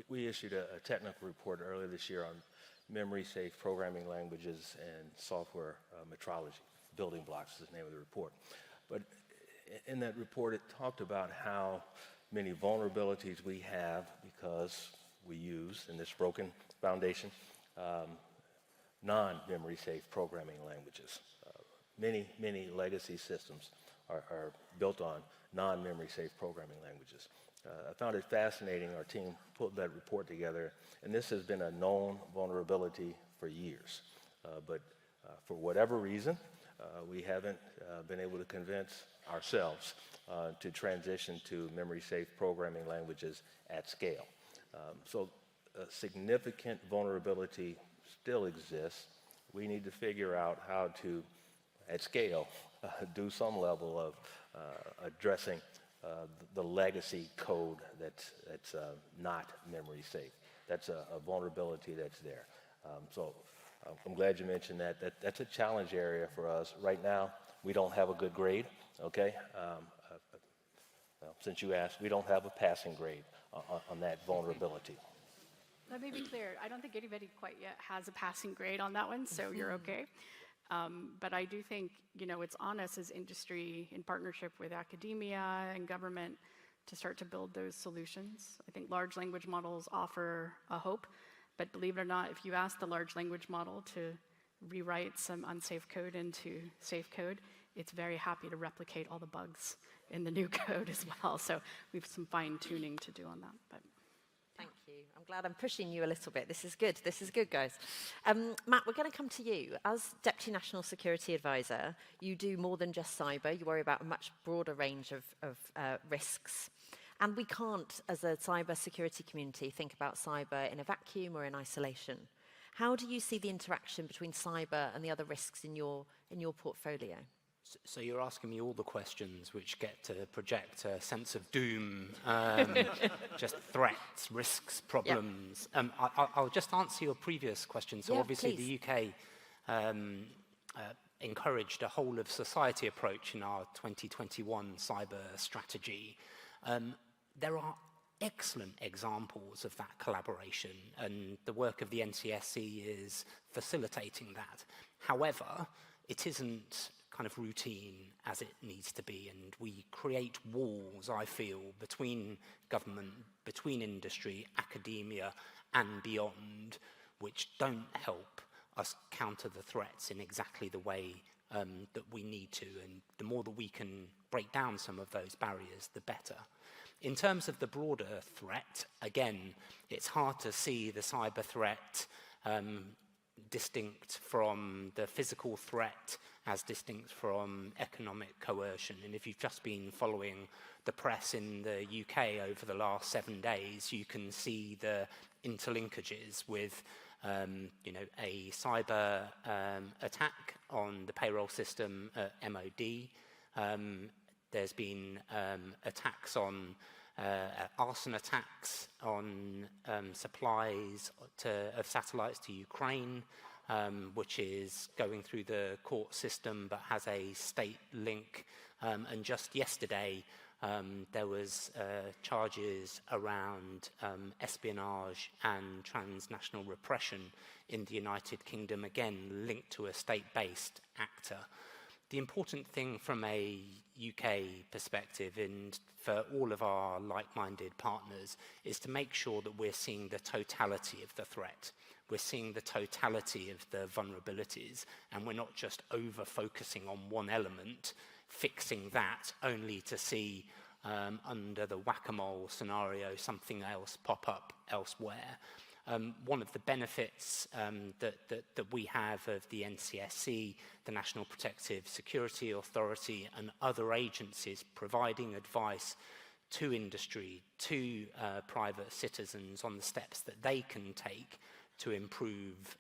We issued a technical report earlier this year on memory-safe programming languages and software metrology. Building blocks is the name of the report. But in that report, it talked about how many vulnerabilities we have because we use, in this broken foundation, non-memory safe programming languages. Many legacy systems are built on non-memory safe programming languages. I found it fascinating. Our team put that report together, and this has been a known vulnerability for years. But for whatever reason, we haven't been able to convince ourselves to transition to memory-safe programming languages at scale. So a significant vulnerability still exists. We need to figure out how to, at scale, do some level of addressing the legacy code that's not memory safe. That's a vulnerability that's there. So I'm glad you mentioned that. That's a challenge area for us. Right now, we don't have a good grade, okay? Well, since you asked, we don't have a passing grade on that vulnerability. Let me be clear. I don't think anybody quite yet has a passing grade on that one, so you're okay. But I do think, it's on us as industry in partnership with academia and government to start to build those solutions. I think large language models offer a hope, but believe it or not, if you ask the large language model to rewrite some unsafe code into safe code, it's very happy to replicate all the bugs in the new code as well. So we have some fine tuning to do on that. But thank you. I'm glad I'm pushing you a little bit. This is good. This is good, guys. Matt, we're going to come to you. As Deputy National Security Advisor, you do more than just cyber. You worry about a much broader range of risks. And we can't, as a cyber security community, think about cyber in a vacuum or in isolation. How do you see the interaction between cyber and the other risks in your portfolio? So you're asking me all the questions which get to project a sense of doom, just threats, risks, problems. Yep. I'll just answer your previous question. So obviously please. The UK encouraged a whole of society approach in our 2021 cyber strategy. There are excellent examples of that collaboration, and the work of the NCSC is facilitating that. However, it isn't kind of routine as it needs to be, and we create walls, I feel, between government, between industry, academia, and beyond, which don't help us counter the threats in exactly the way that we need to, and the more that we can break down some of those barriers, the better. In terms of the broader threat, again, it's hard to see the cyber threat distinct from the physical threat as distinct from economic coercion. And if you've just been following the press in the UK over the last 7 days, you can see the interlinkages with a cyber attack on the payroll system at MOD. There's been attacks on arson attacks on supplies of satellites to Ukraine, which is going through the court system but has a state link. And just yesterday, there was charges around espionage and transnational repression in the United Kingdom, again linked to a state-based actor. The important thing from a UK perspective and for all of our like-minded partners is to make sure that we're seeing the totality of the threat. We're seeing the totality of the vulnerabilities, and we're not just over-focusing on one element, fixing that only to see under the whack-a-mole scenario something else pop up elsewhere. One of the benefits that we have of the NCSC, the National Protective Security Authority, and other agencies providing advice to industry, to private citizens on the steps that they can take to improve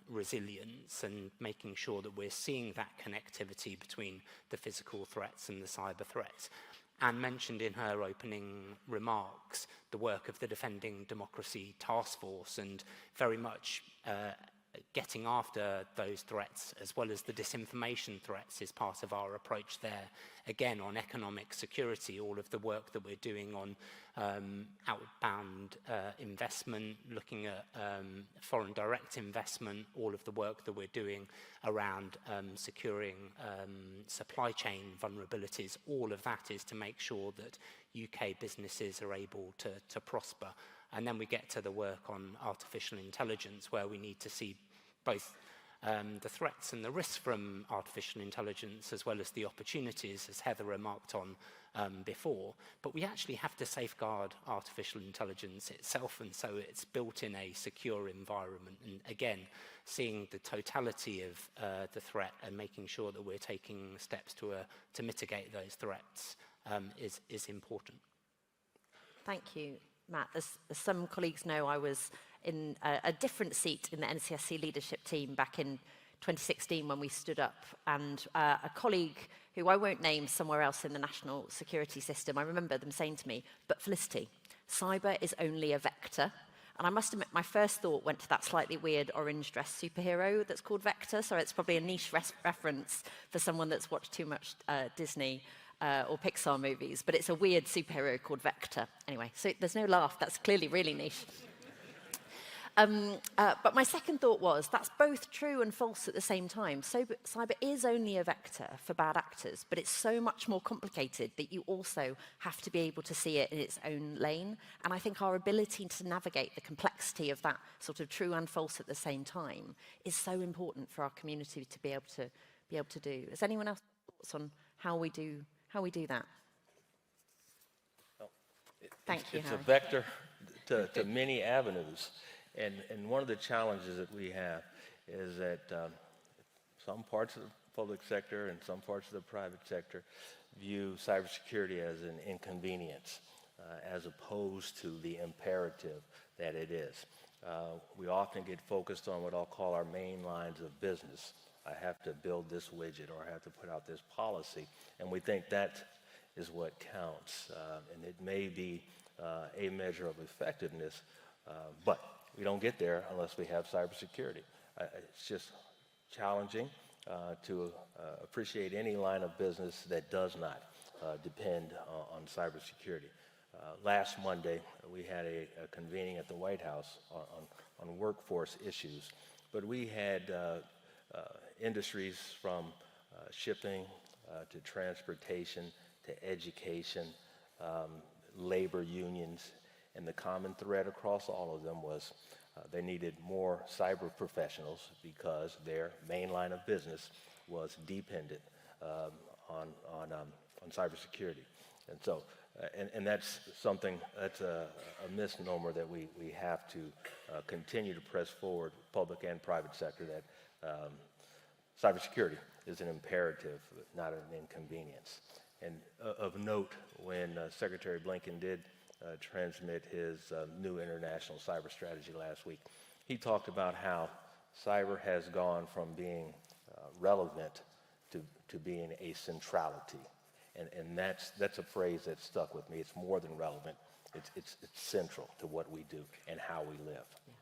resilience and making sure that we're seeing that connectivity between the physical threats and the cyber threats. Anne mentioned in her opening remarks the work of the Defending Democracy Task Force, and very much getting after those threats as well as the disinformation threats is part of our approach there. Again, on economic security, all of the work that we're doing on outbound investment, looking at foreign direct investment, all of the work that we're doing around securing supply chain vulnerabilities, all of that is to make sure that UK businesses are able to prosper. And then we get to the work on artificial intelligence, where we need to see both the threats and the risks from artificial intelligence, as well as the opportunities, as Heather remarked on before. But we actually have to safeguard artificial intelligence itself, and so it's built in a secure environment. And again, seeing the totality of the threat and making sure that we're taking steps to mitigate those threats is important. Thank you, Matt. As some colleagues know, I was in a different seat in the NCSC leadership team back in 2016 when we stood up, and a colleague who I won't name somewhere else in the national security system, I remember them saying to me, "But Felicity, cyber is only a vector." And I must admit, my first thought went to that slightly weird orange-dressed superhero that's called Vector, so it's probably a niche reference for someone that's watched too much Disney or Pixar movies, but it's a weird superhero called Vector. Anyway, so there's no laugh, that's clearly really niche. But my second thought was, that's both true and false at the same time. So cyber is only a vector for bad actors, but it's so much more complicated that you also have to be able to see it in its own lane. And I think our ability to navigate the complexity of that sort of true and false at the same time is so important for our community to be able to do. Has anyone else thoughts on how we do that? Well, Thank you, It's Harry. a vector to many avenues. And one of the challenges that we have is that some parts of the public sector and some parts of the private sector view cybersecurity as an inconvenience as opposed to the imperative that it is. We often get focused on what I'll call our main lines of business. I have to build this widget or I have to put out this policy, and we think that is what counts. And it may be a measure of effectiveness, but we don't get there unless we have cybersecurity. It's just challenging to appreciate any line of business that does not depend on cybersecurity. Last Monday, we had a convening at the White House on workforce issues, but we had industries from shipping to transportation to education, labor unions, and the common thread across all of them was they needed more cyber professionals because their main line of business was dependent on cybersecurity. And so, and that's something, that's a misnomer that we have to continue to press forward, public and private sector, that cybersecurity is an imperative, not an inconvenience. And of note, when Secretary Blinken did transmit his new international cyber strategy last week, he talked about how cyber has gone from being relevant to being a centrality. And that's a phrase that stuck with me. It's more than relevant. It's central to what we do and how we live. Yeah.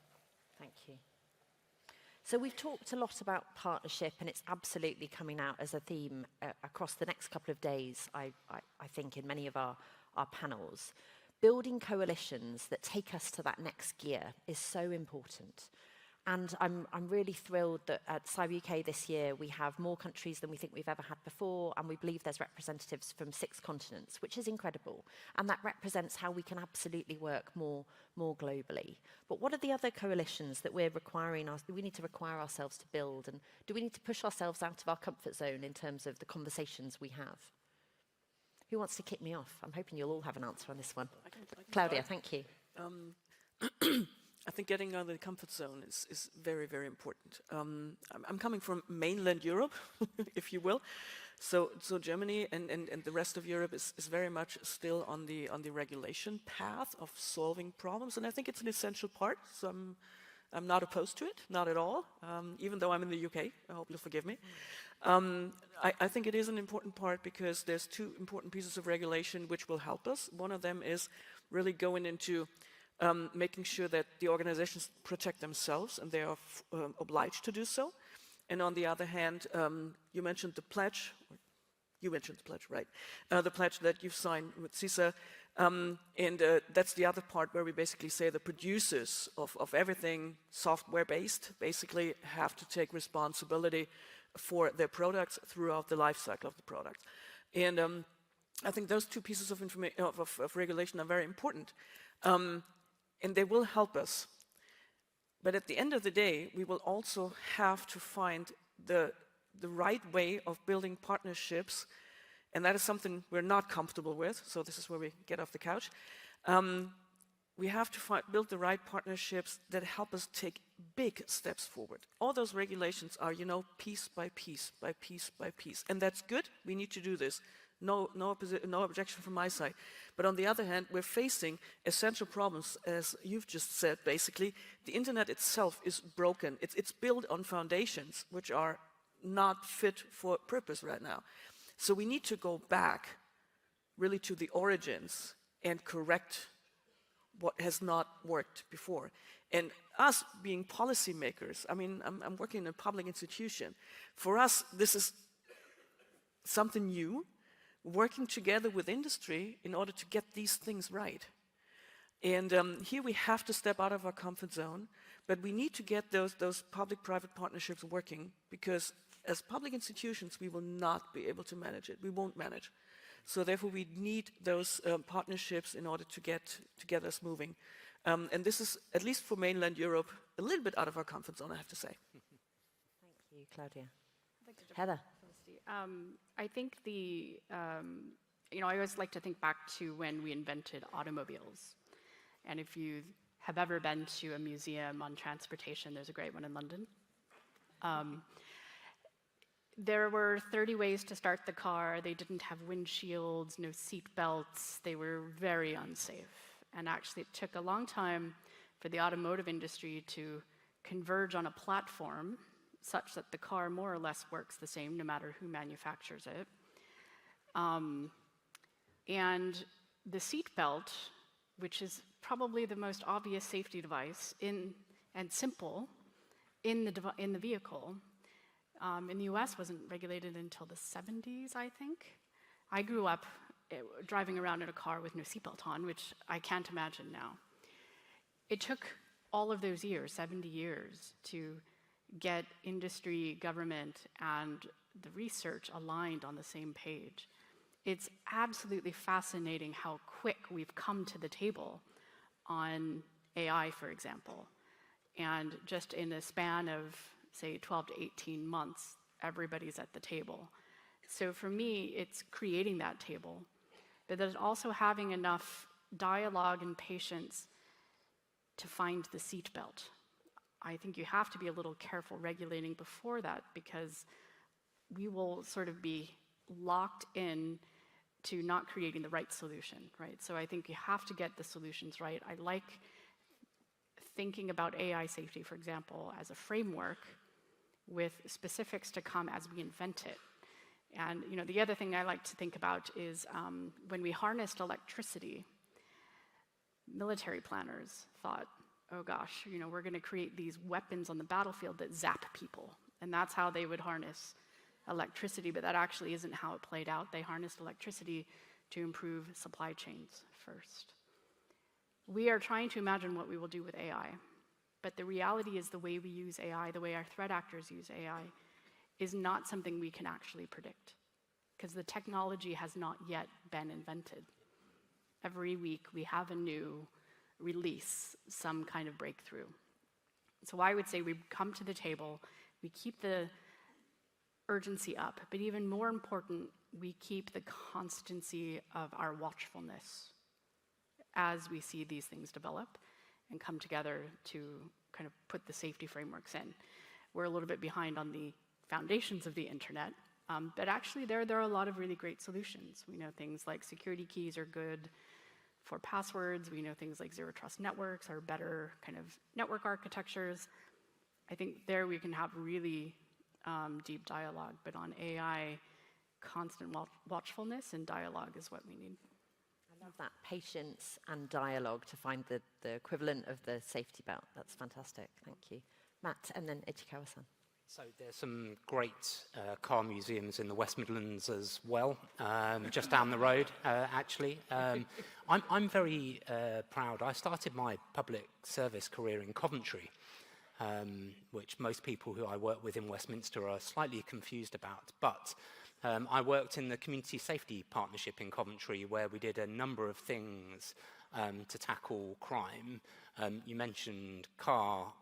Thank you. So we've talked a lot about partnership, and it's absolutely coming out as a theme across the next couple of days, I think, in many of our panels. Building coalitions that take us to that next gear is so important. And I'm really thrilled that at Cyber UK this year, we have more countries than we think we've ever had before, and we believe there's representatives from 6 continents, which is incredible. And that represents how we can absolutely work more globally. But what are the other coalitions that we need to require ourselves to build? And do we need to push ourselves out of our comfort zone in terms of the conversations we have? Who wants to kick me off? I'm hoping you'll all have an answer on this one. I can Claudia, start. thank you. I think getting out of the comfort zone is very, very important. I'm coming from mainland Europe, if you will. So Germany and the rest of Europe is very much still on the regulation path of solving problems, and I think it's an essential part. So I'm not opposed to it, not at all. Even though I'm in the UK, I hope you'll forgive me. I think it is an important part because there's 2 important pieces of regulation which will help us. One of them is really going into making sure that the organizations protect themselves and they are obliged to do so. And on the other hand, you mentioned the pledge. You mentioned the pledge, right? The pledge that you've signed with CISA. And that's the other part where we basically say the producers of everything software-based basically have to take responsibility for their products throughout the life cycle of the product. And I think those 2 pieces of regulation are very important. And they will help us. But at the end of the day, we will also have to find the right way of building partnerships, and that is something we're not comfortable with, so this is where we get off the couch. We have to build the right partnerships that help us take big steps forward. All those regulations are, piece by piece, by piece by piece, and that's good. We need to do this. No objection from my side. But on the other hand, we're facing essential problems, as you've just said, basically. The internet itself is broken. It's built on foundations which are not fit for purpose right now. So we need to go back really to the origins and correct what has not worked before. And us being policymakers, I'm working in a public institution. For us, this is something new, working together with industry in order to get these things right. And here we have to step out of our comfort zone, but we need to get those public-private partnerships working, because as public institutions, we will not be able to manage it. We won't manage. So therefore, we need those partnerships in order to get us moving. And this is, at least for mainland Europe, a little bit out of our comfort zone, I have to say. Thank you, Claudia. Heather. I think I always like to think back to when we invented automobiles. And if you have ever been to a museum on transportation, there's a great one in London. There were 30 ways to start the car. They didn't have windshields, no seat belts. They were very unsafe. And actually, it took a long time for the automotive industry to converge on a platform such that the car more or less works the same no matter who manufactures it. And the seat belt, which is probably the most obvious safety device and simple in the vehicle, in the US wasn't regulated until the 70s, I think. I grew up driving around in a car with no seatbelt on, which I can't imagine now. It took all of those years, 70 years, to get industry, government, and the research aligned on the same page. It's absolutely fascinating how quick we've come to the table on AI, for example. And just in a span of, say, 12 to 18 months, everybody's at the table. So for me, it's creating that table, but there's also having enough dialogue and patience to find the seatbelt. I think you have to be a little careful regulating before that, because we will sort of be locked in to not creating the right solution, right? So I think you have to get the solutions right. I like thinking about AI safety, for example, as a framework with specifics to come as we invent it. And the other thing I like to think about is when we harnessed electricity, military planners thought, oh gosh, we're going to create these weapons on the battlefield that zap people. And that's how they would harness electricity, but that actually isn't how it played out. They harnessed electricity to improve supply chains first. We are trying to imagine what we will do with AI. But the reality is the way we use AI, the way our threat actors use AI, is not something we can actually predict, because the technology has not yet been invented. Every week we have a new release, some kind of breakthrough. So I would say we come to the table, we keep the urgency up, but even more important, we keep the constancy of our watchfulness as we see these things develop and come together to kind of put the safety frameworks in. We're a little bit behind on the foundations of the internet, but actually there are a lot of really great solutions. We know things like security keys are good for passwords. We know things like zero trust networks are better kind of network architectures. I think there we can have really deep dialogue, but on AI, constant watchfulness and dialogue is what we need. I love that patience and dialogue to find the equivalent of the safety belt. That's fantastic. Thank you. Matt, and then Ichikawa-san. So there's some great car museums in the West Midlands as well, just down the road, actually. I'm very proud. I started my public service career in Coventry, which most people who I work with in Westminster are slightly confused about. But I worked in the Community Safety Partnership in Coventry, where we did a number of things to tackle crime. You mentioned car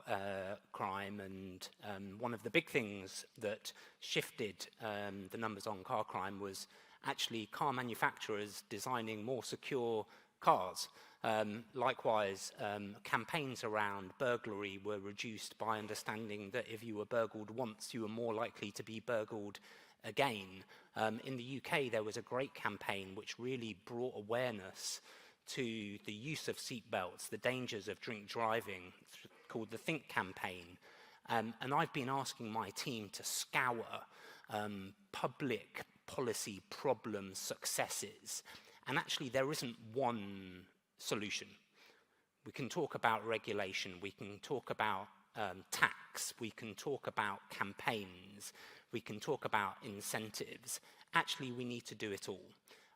crime, and one of the big things that shifted the numbers on car crime was actually car manufacturers designing more secure cars. Likewise, campaigns around burglary were reduced by understanding that if you were burgled once, you were more likely to be burgled again. In the UK, there was a great campaign which really brought awareness to the use of seatbelts, the dangers of drink driving, called the Think campaign. And I've been asking my team to scour public policy problem successes. And actually, there isn't one solution. We can talk about regulation, we can talk about tax, we can talk about campaigns, we can talk about incentives. Actually, we need to do it all.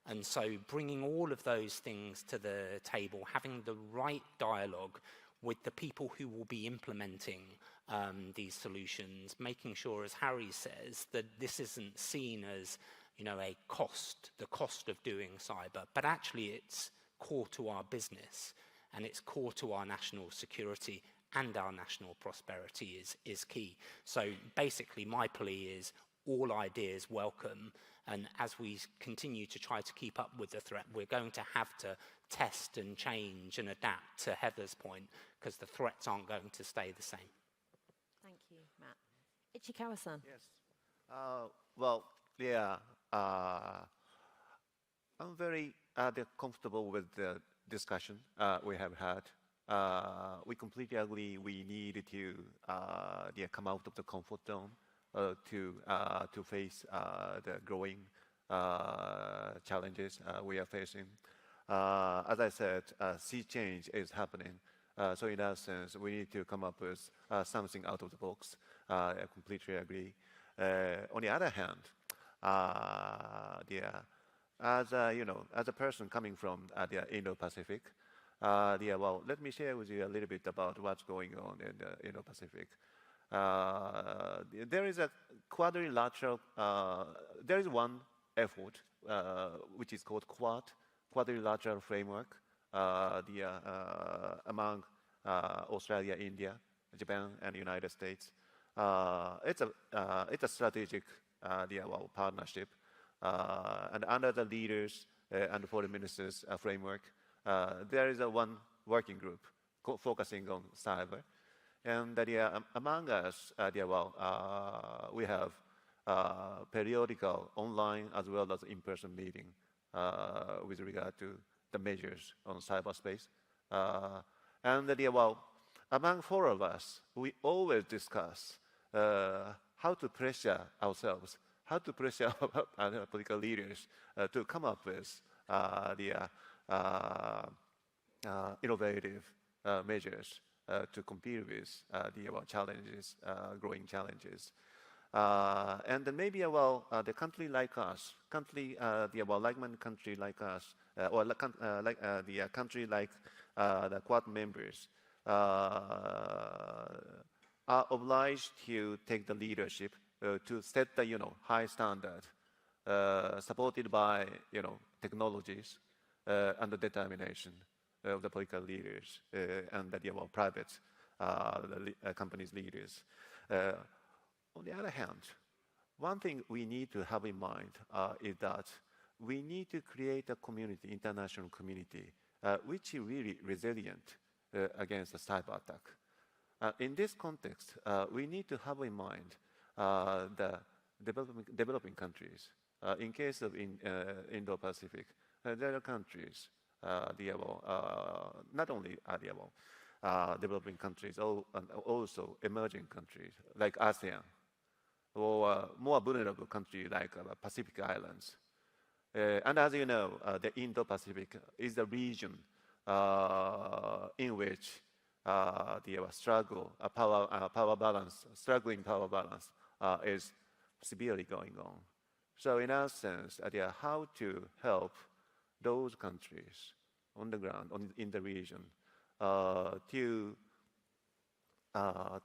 And so bringing all of those things to the table, having the right dialogue with the people who will be implementing these solutions, making sure, as Harry says, that this isn't seen as, a cost, the cost of doing cyber, but actually it's core to our business and it's core to our national security and our national prosperity is key. So basically my plea is all ideas welcome, and as we continue to try to keep up with the threat, we're going to have to test and change and adapt, to Heather's point, because the threats aren't going to stay the same. Thank you, Matt. Ichikawa-san. Yes. I'm very comfortable with the discussion we have had. We completely agree we need to come out of the comfort zone to face the growing challenges we are facing. As I said, sea change is happening. So in that sense, we need to come up with something out of the box. I completely agree. On the other hand, as a person coming from the Indo-Pacific, let me share with you a little bit about what's going on in the Indo-Pacific. There is a quadrilateral, there is one effort which is called quadrilateral framework among Australia, India, Japan, and the United States. It's a strategic partnership, and under the leaders and the foreign ministers framework, there is one working group focusing on cyber. And among us, we have periodical online as well as in-person meeting with regard to the measures on cyberspace. And among four of us, we always discuss how to pressure ourselves, how to pressure our political leaders to come up with innovative measures to compete with the challenges, growing challenges. And then maybe the country like us, like-minded country like us, or the country like the Quad members, are obliged to take the leadership to set the high standard, supported by technologies and the determination of the political leaders and the private companies leaders. On the other hand, one thing we need to have in mind is that we need to create a community, international community, which is really resilient against a cyber attack. In this context, we need to have in mind the developing countries. In case of Indo-Pacific, there are countries, not only developing countries, and also emerging countries like ASEAN, or more vulnerable countries like Pacific Islands. And as you know, the Indo-Pacific is the region in which the struggling power balance is severely going on. So in that sense, how to help those countries on the ground, in the region, to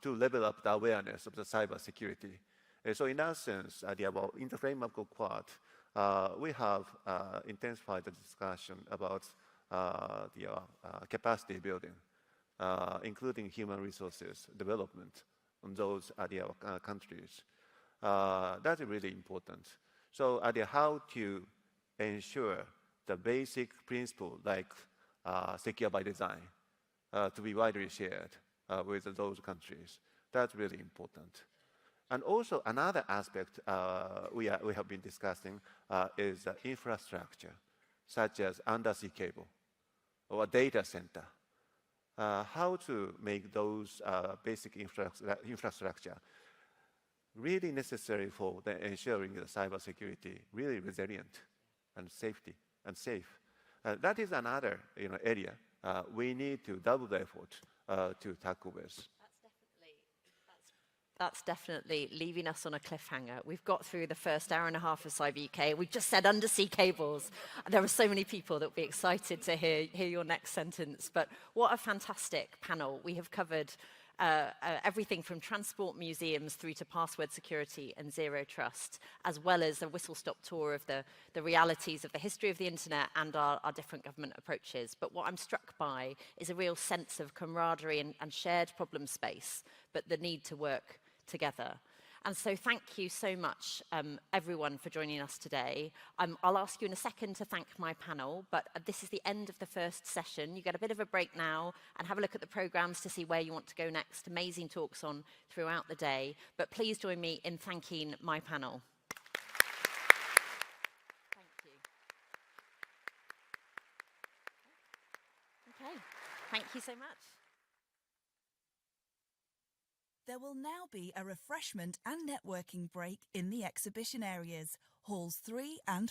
level up the awareness of the cybersecurity. So in that sense, in the framework of Quad, we have intensified the discussion about capacity building, including human resources development on those countries. That's really important. So how to ensure the basic principle like secure by design to be widely shared with those countries. That's really important. And also another aspect we have been discussing is infrastructure, such as undersea cable or a data center. How to make those basic infrastructure really necessary for ensuring the cybersecurity really resilient and safe. That is another area we need to double the effort to tackle this. That's definitely leaving us on a cliffhanger. We've got through the first hour and a half of Cyber UK. We've just said undersea cables. There are so many people that will be excited to hear your next sentence. But what a fantastic panel. We have covered everything from transport museums through to password security and zero trust, as well as a whistle-stop tour of the realities of the history of the internet and our different government approaches. But what I'm struck by is a real sense of camaraderie and shared problem space, but the need to work together. And so thank you so much, everyone, for joining us today. I'll ask you in a second to thank my panel, but this is the end of the first session. You get a bit of a break now and have a look at the programs to see where you want to go next. Amazing talks on throughout the day. But please join me in thanking my panel. Thank you. Okay, thank you so much. There will now be a refreshment and networking break in the exhibition areas, halls 3 and